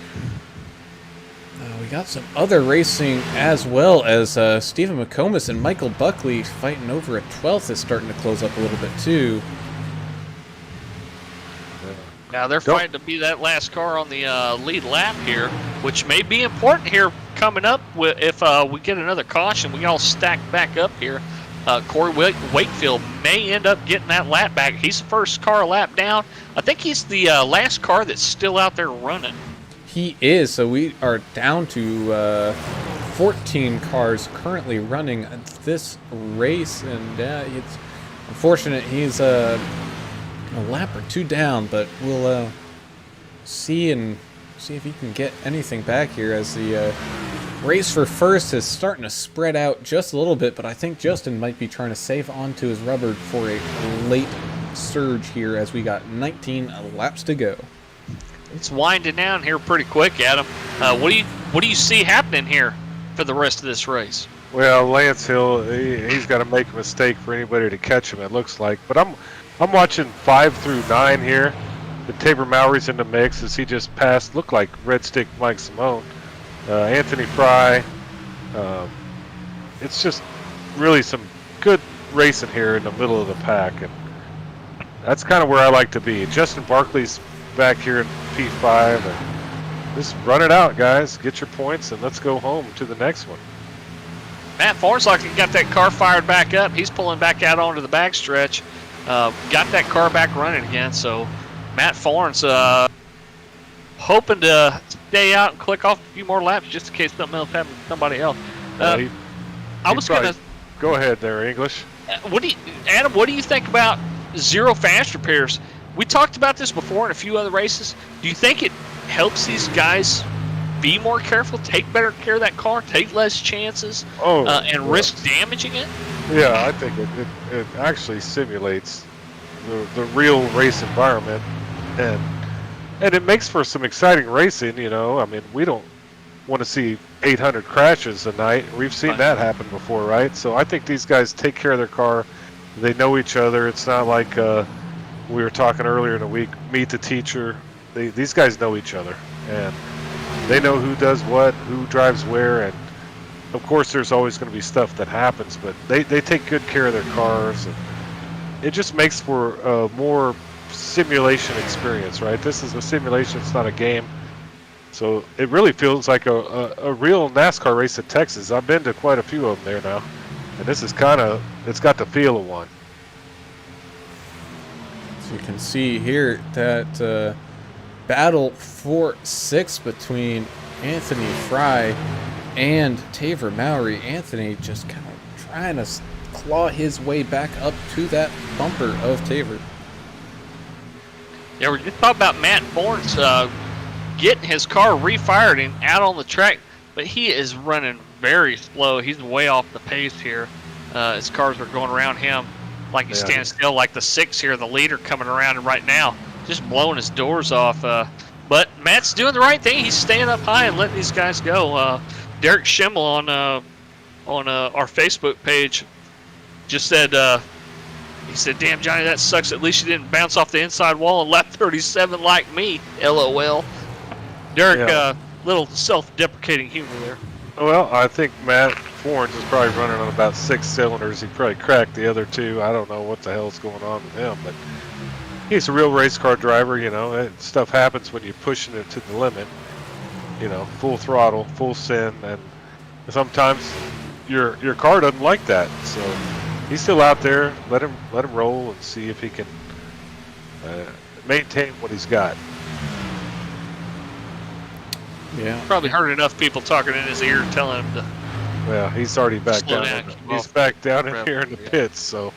We got some other racing as well, as Stephen McComas and Michael Buckley fighting over a 12th is starting to close up a little bit too. Now they're fighting to be that last car on the lead lap here, which may be important here coming up. If we get another caution, we all stack back up here. Corey Wakefield may end up getting that lap back. He's the first car lap down. I think he's the last car that's still out there running. He is, so we are down to 14 cars currently running this race, and it's unfortunate he's a lap or two down, but we'll see if he can get anything back here as the race for first is starting to spread out just a little bit, but I think Justin might be trying to save onto his rubber for a late surge here as we got 19 laps to go. It's winding down here pretty quick, Adam. What do you see happening here for the rest of this race? Well, Lance Hill, he's got to make a mistake for anybody to catch him, it looks like. But I'm watching 5 through 9 here. The Tabor Mowry's in the mix as he just passed, looked like Red Stick Mike Simone. Anthony Fry. It's just really some good racing here in the middle of the pack, and that's kind of where I like to be. Justin Barkley's back here in P5, and just run it out, guys. Get your points, and let's go home to the next one. Matt Thorne's like he got that car fired back up. He's pulling back out onto the backstretch. Got that car back running again. So Matt Thorne's hoping to stay out and click off a few more laps just in case something else happens to somebody else. I was going to go ahead there, English. Adam, what do you think about zero fast repairs? We talked about this before in a few other races. Do you think it helps these guys be more careful, take better care of that car, take less chances, and risk damaging it? Yeah, I think it actually simulates the real race environment, and it makes for some exciting racing. You know, I mean, we don't want to see 800 crashes a night. We've seen that happen before, right? So I think these guys take care of their car. They know each other. It's not like we were talking earlier in the week, meet the teacher. These guys know each other, and they know who does what, who drives where, and of course there's always going to be stuff that happens, but they take good care of their cars, and it just makes for a more simulation experience, right? This is a simulation, it's not a game. So it really feels like a real NASCAR race at Texas. I've been to quite a few of them there now, and this is it's got the feel of one. So you can see here that battle for 6 between Anthony Fry and Taver Mowry. Anthony just kind of trying to claw his way back up to that bumper of Taver. Yeah, we're just talking about Matt Thorne's getting his car refired and out on the track, but he is running very slow. He's way off the pace here. His cars are going around him like he's standing still, like the 6 here, the leader coming around him right now, just blowing his doors off. But Matt's doing the right thing. He's staying up high and letting these guys go. Derek Schimmel on our Facebook page just said, he said, "Damn, Johnny, that sucks. At least you didn't bounce off the inside wall in lap 37 like me. LOL." Derek, little self-deprecating humor there. Well, I think Matt Forens is probably running on about 6 cylinders. He probably cracked the other 2. I don't know what the hell's going on with him, but he's a real race car driver. You know, stuff happens when you're pushing it to the limit. You know, full throttle, full send, and sometimes your car doesn't like that. So he's still out there. Let him roll and see if he can maintain what he's got. Yeah, probably heard enough people talking in his ear telling him to. Well, he's already back slow down. down, He's back down in here in the pits. So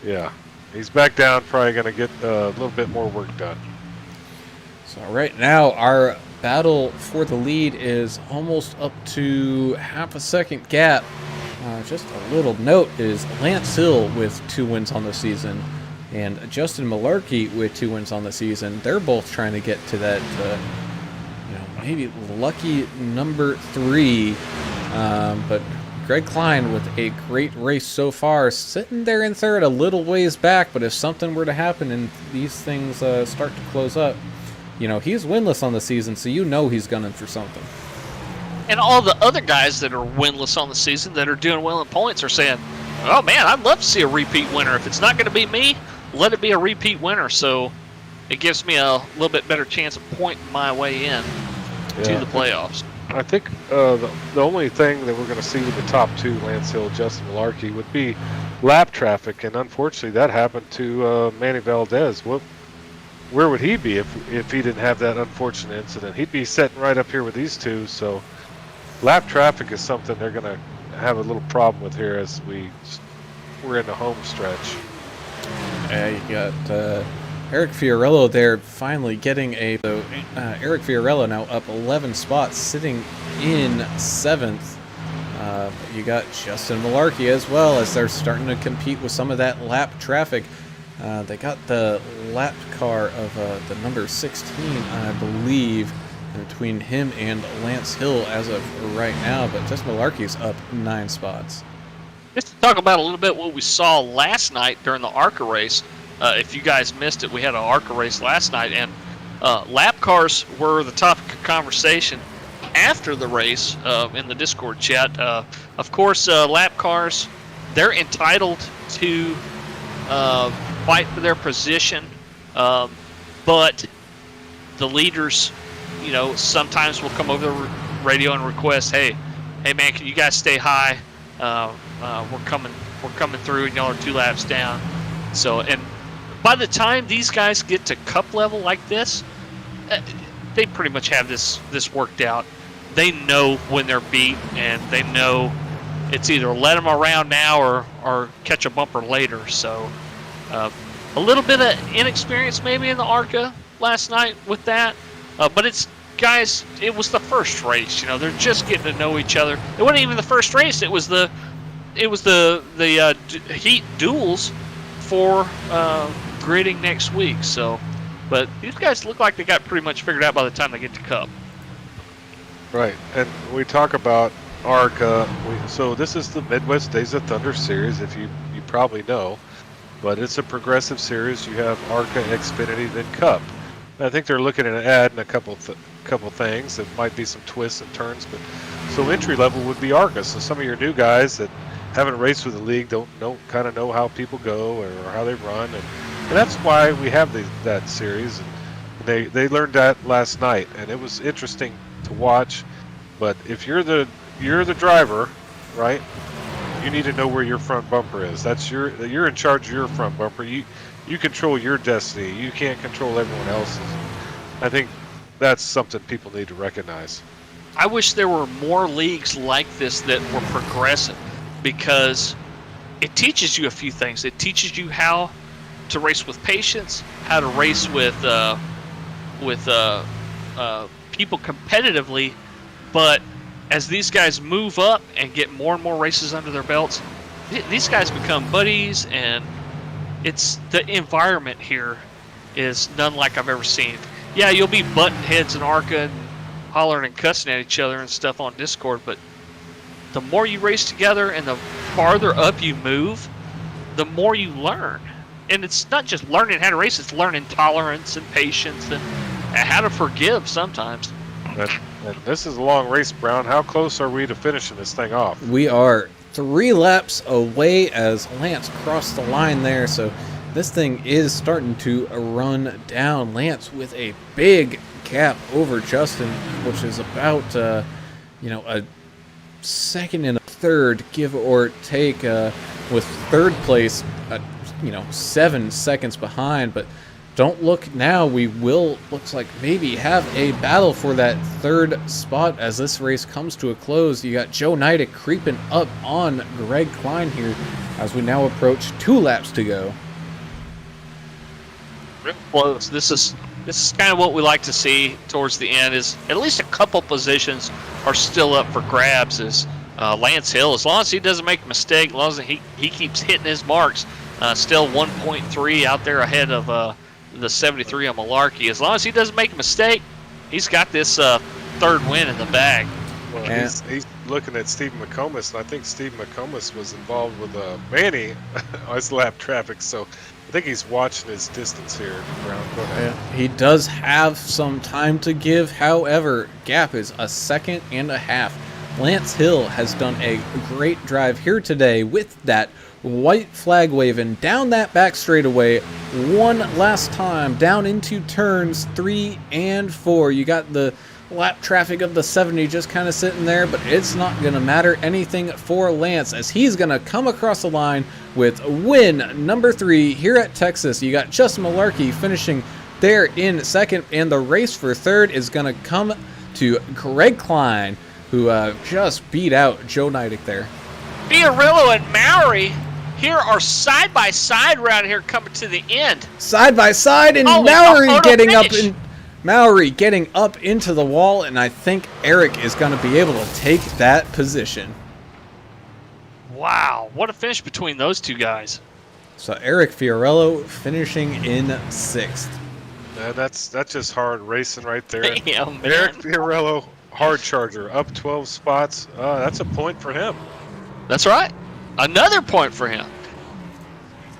yeah, he's back down. Probably going to get a little bit more work done. so right now our battle for the lead is almost up to half a second gap. Just a little note is Lance Hill with 2 wins on the season and Justin Malarkey with 2 wins on the season. They're both trying to get to that maybe lucky number 3, but Greg Klein with a great race so far, sitting there in third, a little ways back, but if something were to happen and these things start to close up, he's winless on the season, so he's gunning for something. And all the other guys that are winless on the season that are doing well in points are saying, "Oh man, I'd love to see a repeat winner. If it's not going to be me, let it be a repeat winner." So it gives me a little bit better chance of pointing my way in to the playoffs. I think the only thing that we're going to see with the top 2, Lance Hill, Justin Malarkey, would be lap traffic, and unfortunately that happened to Manny Valdez. Where would he be if he didn't have that unfortunate incident? He'd be sitting right up here with these 2. So lap traffic is something they're going to have a little problem with here as we're in the home stretch. You got Eric Fiorello there finally getting Eric Fiorello now up 11 spots, sitting in 7th. You got Justin Malarkey as well, as they're starting to compete with some of that lap traffic. They got the lap car of the number 16, I believe, between him and Lance Hill as of right now, but Justin Malarkey's up 9 spots. Just to talk about a little bit what we saw last night during the ARCA race. If you guys missed it, we had an ARCA race last night, and lap cars were the topic of conversation after the race in the Discord chat. Of course, lap cars, they're entitled to fight for their position, but the leaders, sometimes will come over the radio and request, "Hey, hey man, can you guys stay high? We're coming through, and y'all are 2 laps down. So, and by the time these guys get to cup level like this, they pretty much have this worked out. They know when they're beat, and they know it's either let them around now or catch a bumper later. So a little bit of inexperience maybe in the ARCA last night with that, but it's guys, it was the first race. They're just getting to know each other. It wasn't even the first race. It was the heat duels for gridding next week. So, but these guys look like they got pretty much figured out by the time they get to Cup. Right, and we talk about ARCA. So this is the Midwest Days of Thunder series, if you probably know, but it's a progressive series. You have ARCA, Xfinity, then Cup. And I think they're looking at adding a couple things. It might be some twists and turns, but so entry level would be ARCA. So some of your new guys that haven't raced with the league don't kind of know how people go or how they run, and that's why we have that series. And they learned that last night, and it was interesting to watch. But if you're the driver, right, you need to know where your front bumper is. You're in charge of your front bumper. You control your destiny. You can't control everyone else's. I think that's something people need to recognize. I wish there were more leagues like this that were progressive, because it teaches you a few things. It teaches you how to race with patience, how to race with people competitively. But as these guys move up and get more and more races under their belts, these guys become buddies, and the environment here is none like I've ever seen. Yeah, you'll be butting heads in ARCA and hollering and cussing at each other and stuff on Discord, but the more you race together and the farther up you move, the more you learn. And it's not just learning how to race, it's learning tolerance and patience and how to forgive sometimes. And this is a long race, Brown. How close are we to finishing this thing off? We are 3 laps away as Lance crossed the line there, so this thing is starting to run down. Lance with a big gap over Justin, which is about a second and a third, give or take, with third place 7 seconds behind. But don't look now, we looks like maybe have a battle for that third spot as this race comes to a close. You got Joe Neidig creeping up on Greg Klein here as we now approach 2 laps to go. Real close. This is kind of what we like to see towards the end, is at least a couple positions are still up for grabs. As Lance Hill, as long as he doesn't make a mistake, as long as he keeps hitting his marks, still 1.3 out there ahead of the 73 on Malarkey. As long as he doesn't make a mistake, he's got this third win in the bag. Well, he's looking at Steve McComas, and I think Steve McComas was involved with Manny as lap traffic, so I think he's watching his distance here. Brown, go ahead. Yeah, he does have some time to give. However, gap is a second and a half. Lance Hill has done a great drive here today with that white flag waving down that back straightaway one last time down into turns 3 and 4. You got the lap traffic of the 70 just kind of sitting there, but it's not going to matter anything for Lance as he's going to come across the line with win number 3 here at Texas. You got Justin Malarkey finishing there in second, and the race for third is going to come to Greg Klein, who just beat out Joe Neidig there. Fiorillo and Mowry here are side by side around here coming to the end. Side by side, and Mowry getting up into the wall, and I think Eric is going to be able to take that position. Wow, what a finish between those two guys. So Eric Fiorillo finishing in 6th. Yeah, that's just hard racing right there. Damn, man. Eric Fiorillo, hard charger, up 12 spots. That's a point for him. That's right. Another point for him.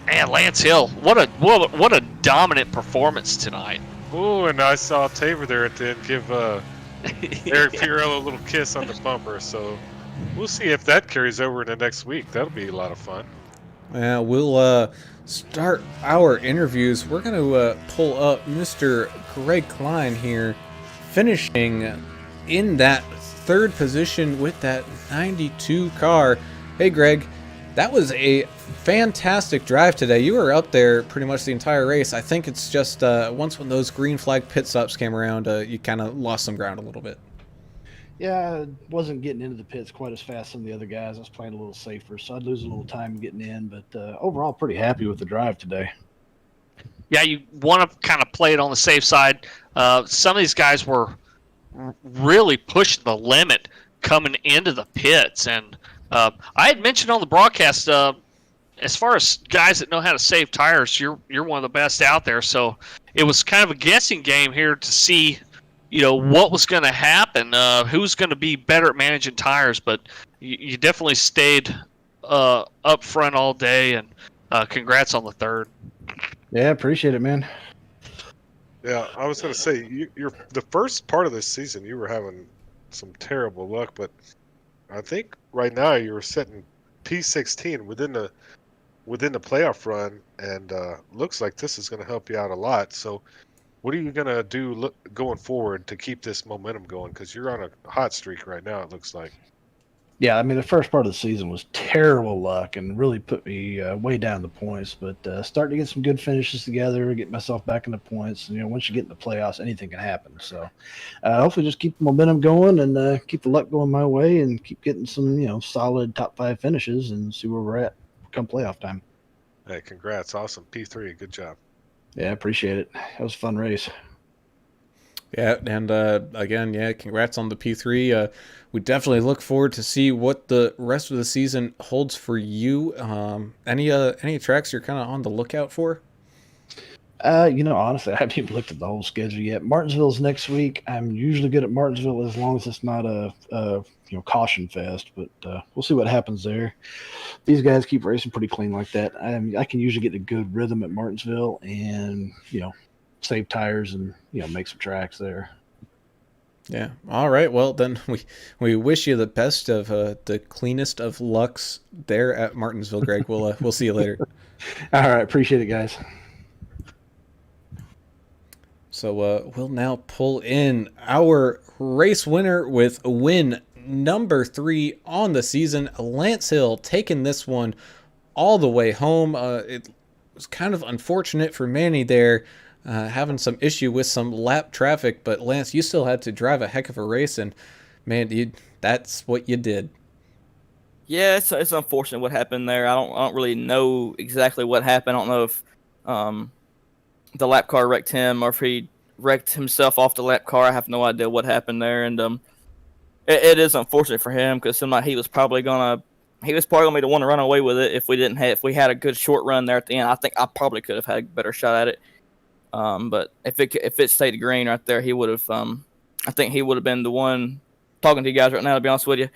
Man, Lance Hill, what a dominant performance tonight. Oh, and I saw Tabor there at the end give Eric Fiorillo a little kiss on the bumper. So we'll see if that carries over into next week. That'll be a lot of fun. We'll start our interviews. We're going to pull up Mr. Greg Klein here, finishing in that third position with that 92 car. Hey, Greg, that was a fantastic drive today. You were up there pretty much the entire race. I think it's just once when those green flag pit stops came around, you kind of lost some ground a little bit. Yeah, I wasn't getting into the pits quite as fast as some of the other guys. I was playing a little safer, so I'd lose a little time getting in. But overall, pretty happy with the drive today. Yeah, you want to kind of play it on the safe side. Some of these guys were really pushing the limit coming into the pits. And I had mentioned on the broadcast, as far as guys that know how to save tires, you're one of the best out there. So it was kind of a guessing game here to see, what was going to happen, who's going to be better at managing tires. But you definitely stayed up front all day, and congrats on the third. Yeah, appreciate it, man. Yeah, I was going to say, you're the first part of this season, you were having some terrible luck, but I think right now you were setting P16 within the playoff run, and looks like this is going to help you out a lot. So what are you going to do going forward to keep this momentum going? Because you're on a hot streak right now, it looks like. Yeah, I mean, the first part of the season was terrible luck and really put me way down the points. But starting to get some good finishes together, get myself back in the points. And, once you get in the playoffs, anything can happen. So hopefully just keep the momentum going and keep the luck going my way and keep getting some, solid top 5 finishes and see where we're at come playoff time. Hey, congrats. Awesome. P3, good job. Yeah, I appreciate it. That was a fun race. Yeah, and again, congrats on the P3. We definitely look forward to see what the rest of the season holds for you. Any tracks you're kind of on the lookout for? Honestly, I haven't even looked at the whole schedule yet. Martinsville's next week. I'm usually good at Martinsville as long as it's not a caution fest, but we'll see what happens there. These guys keep racing pretty clean like that. I can usually get a good rhythm at Martinsville and, save tires and, make some tracks there. Yeah. All right. Well, then we wish you the best of the cleanest of lucks there at Martinsville, Greg. We'll see you later. All right. Appreciate it, guys. So we'll now pull in our race winner with win number 3 on the season. Lance Hill taking this one all the way home. It was kind of unfortunate for Manny there, having some issue with some lap traffic, but Lance, you still had to drive a heck of a race, and man, that's what you did. Yeah, it's unfortunate what happened there. I don't really know exactly what happened. I don't know if the lap car wrecked him or if he wrecked himself off the lap car. I have no idea what happened there, and it is unfortunate for him because he was probably gonna be the one to run away with it if we had a good short run there at the end. I think I probably could have had a better shot at it. But if it stayed green right there, he would have. I think he would have been the one talking to you guys right now. To be honest with you,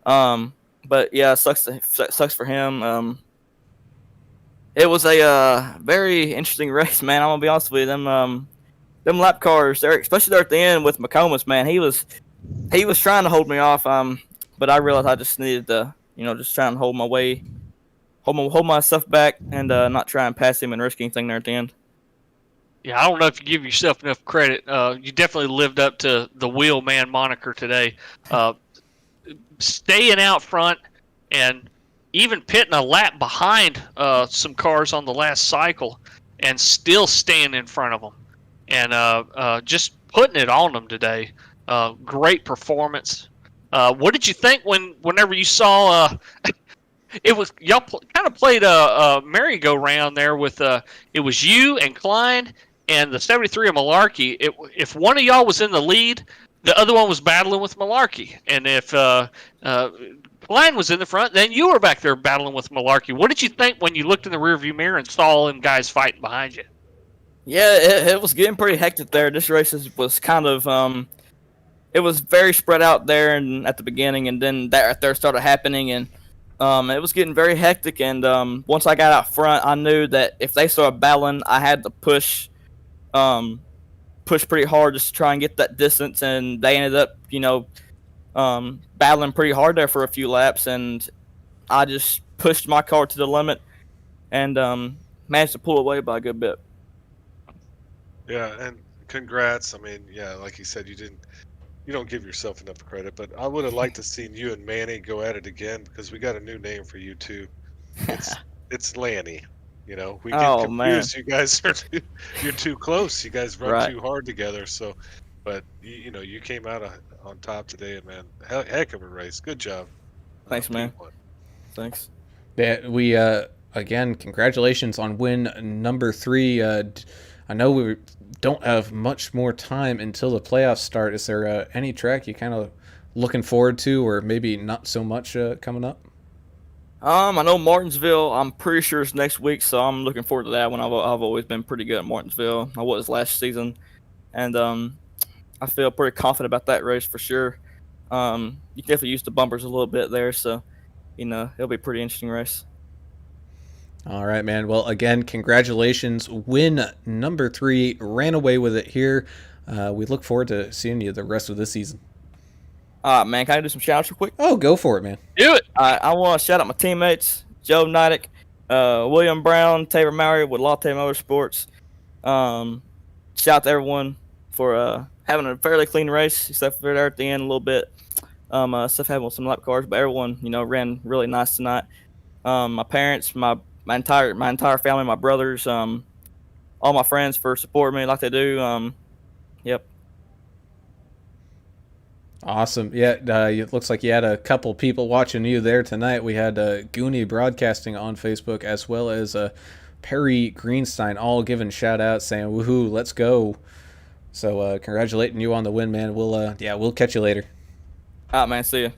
but yeah, sucks for him. It was a very interesting race, man. I'm gonna be honest with you. Them lap cars, especially there at the end with McComas, man. He was trying to hold me off. But I realized I just needed to, just try and hold myself back and not try and pass him and risk anything there at the end. Yeah, I don't know if you give yourself enough credit. You definitely lived up to the wheel man moniker today. Staying out front and even pitting a lap behind some cars on the last cycle and still staying in front of them. And just putting it on them today. Great performance. What did you think whenever you saw it was y'all kind of played a merry-go-round there with it was you and Klein and the 73 of Malarkey. If one of y'all was in the lead, the other one was battling with Malarkey. And if Klein was in the front, then you were back there battling with Malarkey. What did you think when you looked in the rearview mirror and saw all them guys fighting behind you? Yeah, it was getting pretty hectic there. This race was kind of it was very spread out there and at the beginning, and then that right there started happening, and it was getting very hectic. And once I got out front, I knew that if they started battling, I had to push pretty hard just to try and get that distance. And they ended up, battling pretty hard there for a few laps, and I just pushed my car to the limit and managed to pull away by a good bit. Yeah, and congrats. I mean, yeah, like you said, you you don't give yourself enough credit, but I would have liked to seen you and Manny go at it again because we got a new name for you two. It's Lanny. You know, we get Oh man, confused. You guys are you're too close. You guys run right. too hard together. So, but you know, you came out on top today, man. Heck of a race. Good job. Thanks, man. P1. Thanks. Yeah, we again, congratulations on win number 3. I know we don't have much more time until the playoffs start. Is there any track you kind of looking forward to, or maybe not so much coming up? I know Martinsville. I'm pretty sure it's next week, so I'm looking forward to that one. I've always been pretty good at Martinsville. I was last season, and I feel pretty confident about that race for sure. You can definitely use the bumpers a little bit there, so it'll be a pretty interesting race. All right, man. Well, again, congratulations. Win number 3. Ran away with it here. We look forward to seeing you the rest of the season. Man, can I do some shout outs real quick? Oh, go for it, man. Do it. I want to shout out my teammates, Joe Nidick, William Brown, Tabor Maury with Latte Motorsports. Shout out to everyone for having a fairly clean race, except for there at the end a little bit. Stuff happened with some lap cars, but everyone, ran really nice tonight. My parents, my entire family, my brothers, all my friends for supporting me like they do. Yep. Awesome. Yeah, it looks like you had a couple people watching you there tonight. We had Goonie Broadcasting on Facebook, as well as Perry Greenstein, all giving shout outs saying, woohoo, let's go. So congratulating you on the win, man. We'll catch you later. All right, man. See ya.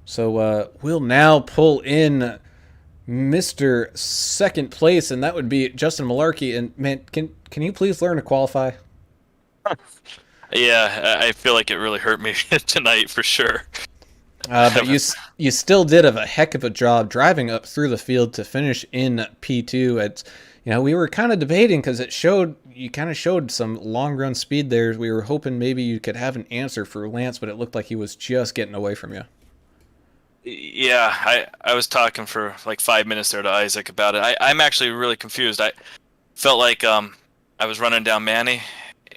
So we'll now pull in Mr. Second Place, and that would be Justin Malarkey. And man, can you please learn to qualify? Yeah, I feel like it really hurt me tonight for sure. But you still did a heck of a job driving up through the field to finish in P2. It's, we were kind of debating because you kind of showed some long run speed there. We were hoping maybe you could have an answer for Lance, but it looked like he was just getting away from you. Yeah, I was talking for like 5 minutes there to Isaac about it. I'm actually really confused. I felt like I was running down Manny,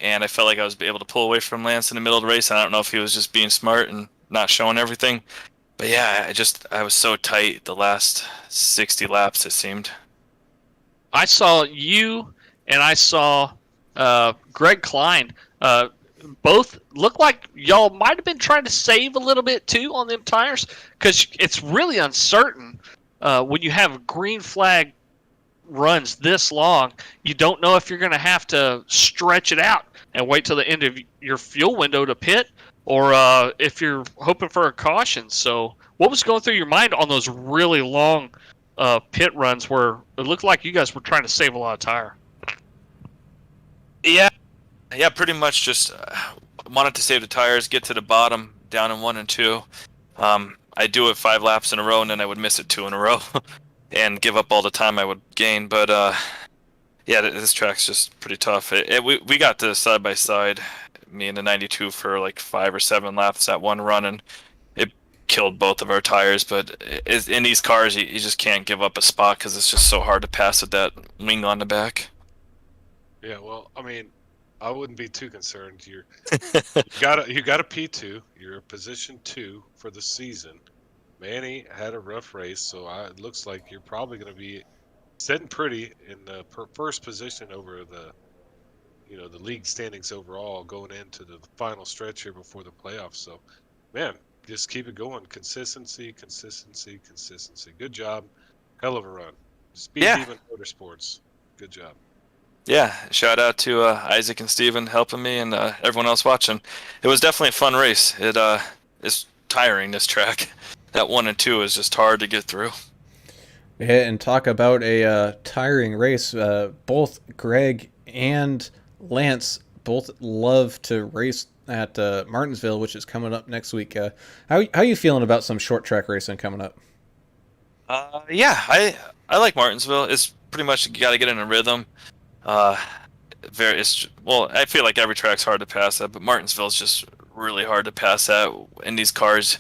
and I felt like I was able to pull away from Lance in the middle of the race. I don't know if he was just being smart and not showing everything. But yeah, I was so tight the last 60 laps, it seemed. I saw you and I saw Greg Klein. Both look like y'all might have been trying to save a little bit too on them tires, because it's really uncertain when you have green flag runs this long. You don't know if you're going to have to stretch it out and wait till the end of your fuel window to pit, or if you're hoping for a caution. So what was going through your mind on those really long pit runs where it looked like you guys were trying to save a lot of tire? Yeah, pretty much just wanted to save the tires, get to the bottom, down in 1 and 2. I do it 5 laps in a row, and then I would miss it 2 in a row, and give up all the time I would gain. But yeah, this track's just pretty tough. We got to side by side, me and the 92 for like 5 or 7 laps that one run, and it killed both of our tires. But in these cars, you just can't give up a spot because it's just so hard to pass with that wing on the back. Yeah, well, I mean, I wouldn't be too concerned. You got a P2. You're position 2 for the season. Manny had a rough race, so it looks like you're probably going to be sitting pretty in the first position over the league standings overall going into the final stretch here before the playoffs. So, man, just keep it going. Consistency. Good job. Hell of a run. Speed Demon Motorsports. Good job. Yeah, shout out to Isaac and Steven helping me, and everyone else watching. It was definitely a fun race. It is tiring, this track. That 1 and 2 is just hard to get through. Yeah, and talk about a tiring race. Both Greg and Lance both love to race at Martinsville, which is coming up next week. How are you feeling about some short track racing coming up? Yeah, I like Martinsville. It's pretty much you got to get in a rhythm. I feel like every track's hard to pass at, but Martinsville's just really hard to pass at in these cars.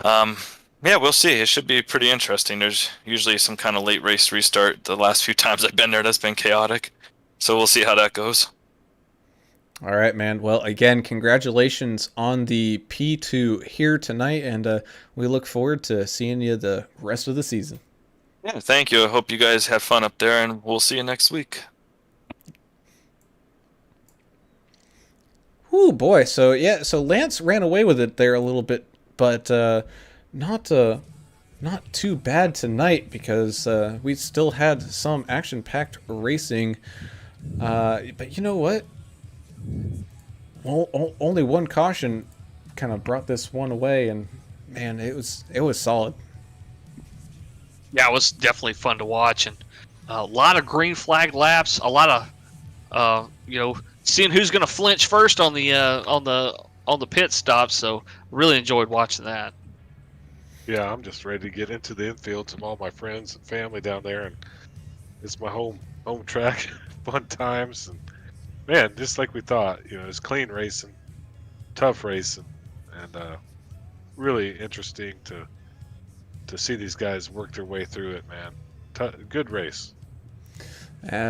Yeah, we'll see. It should be pretty interesting. There's usually some kind of late race restart. The last few times I've been there, that's been chaotic. So we'll see how that goes. All right, man. Well, again, congratulations on the P2 here tonight, and we look forward to seeing you the rest of the season. Yeah, thank you. I hope you guys have fun up there, and we'll see you next week. Ooh, boy. So Lance ran away with it there a little bit, but not too bad tonight because we still had some action-packed racing. But you know what? Only one caution kind of brought this one away, and man, it was solid. Yeah, it was definitely fun to watch, and a lot of green flag laps. A lot of seeing who's going to flinch first on the pit stop. So really enjoyed watching that. Yeah, I'm just ready to get into the infield to all my friends and family down there, and it's my home track. Fun times, and man, just like we thought. It's clean racing, tough racing, and really interesting to see these guys work their way through it, man. Good race.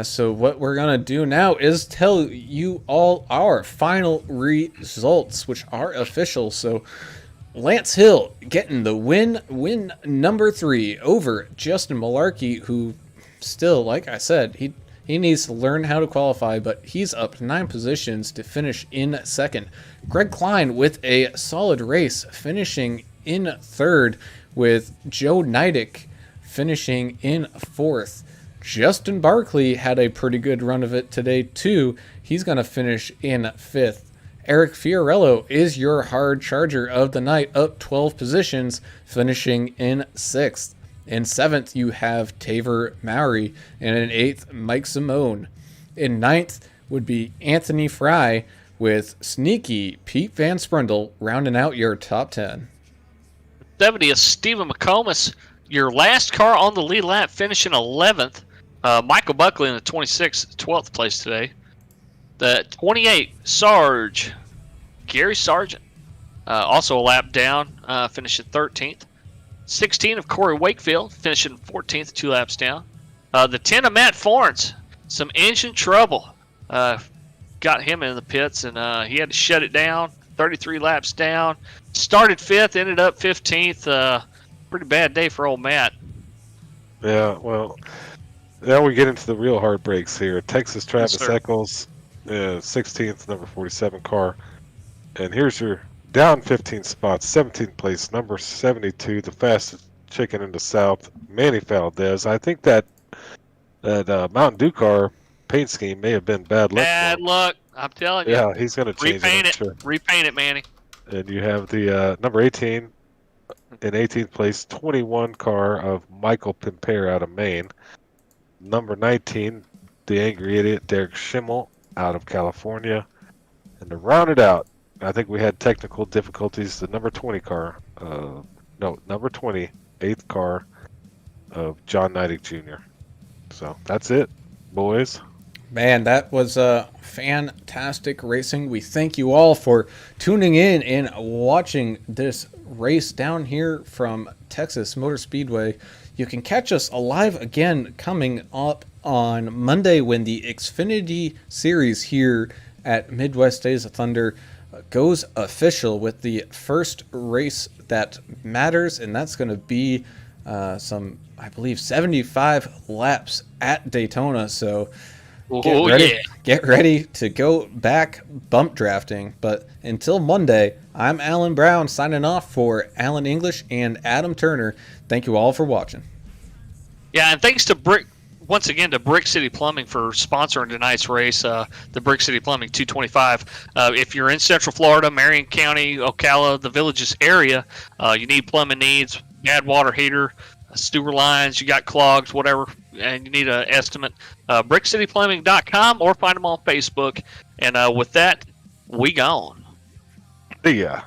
So what we're going to do now is tell you all our final results, which are official. So Lance Hill getting the win number 3 over Justin Malarkey, who still, like I said, he needs to learn how to qualify, but he's up 9 positions to finish in second. Greg Klein with a solid race, finishing in 3rd, with Joe Neidick finishing in 4th. Justin Barkley had a pretty good run of it today, too. He's going to finish in 5th. Eric Fiorello is your hard charger of the night, up 12 positions, finishing in 6th. In 7th, you have Taver Mowry, and in 8th, Mike Simone. In 9th would be Anthony Fry, with sneaky Pete Van Sprundle rounding out your top 10. 70th, Stephen McComas, your last car on the lead lap, finishing 11th. Michael Buckley in the 26th, 12th place today. The 28, Sarge, Gary Sargent, also a lap down, finishing 13th. 16 of Corey Wakefield, finishing 14th, 2 laps down. The 10 of Matt Forens, some engine trouble. Got him in the pits, and he had to shut it down. 33 laps down. Started 5th, ended up 15th. Pretty bad day for old Matt. Yeah, well, now we get into the real heartbreaks here. Texas Travis Yes, sir. Eccles, 16th, number 47 car. And here's your down 15 spots, 17th place, number 72, the fastest chicken in the South, Manny Valdez. I think that Mountain Dew car paint scheme may have been bad luck. Bad luck, I'm telling you. Yeah, he's going to change Repaint it, it. I'm sure. Repaint it, Manny. And you have the number 18 in 18th place, 21 car of Michael Pimpere out of Maine. Number 19, the angry idiot Derek Schimmel out of California. And to round it out, I think we had technical difficulties. The number 20 car, number 20, 8th car of John Neidick Jr. So that's it, boys. Man, that was fantastic racing. We thank you all for tuning in and watching this race down here from Texas Motor Speedway. You can catch us live again coming up on Monday when the Xfinity Series here at Midwest Days of Thunder goes official with the first race that matters, and that's going to be some, I believe, 75 laps at Daytona. So get ready to go back bump drafting. But until Monday, I'm Alan Brown signing off for Alan English and Adam Turner. Thank you all for watching. Yeah, and thanks to once again to Brick City Plumbing for sponsoring tonight's race, the Brick City Plumbing 225. If you're in Central Florida, Marion County, Ocala, the Villages area, you need plumbing needs, bad water heater, sewer lines, you got clogs, whatever, and you need an estimate, brickcityplumbing.com or find them on Facebook. And with that, we gone. See ya.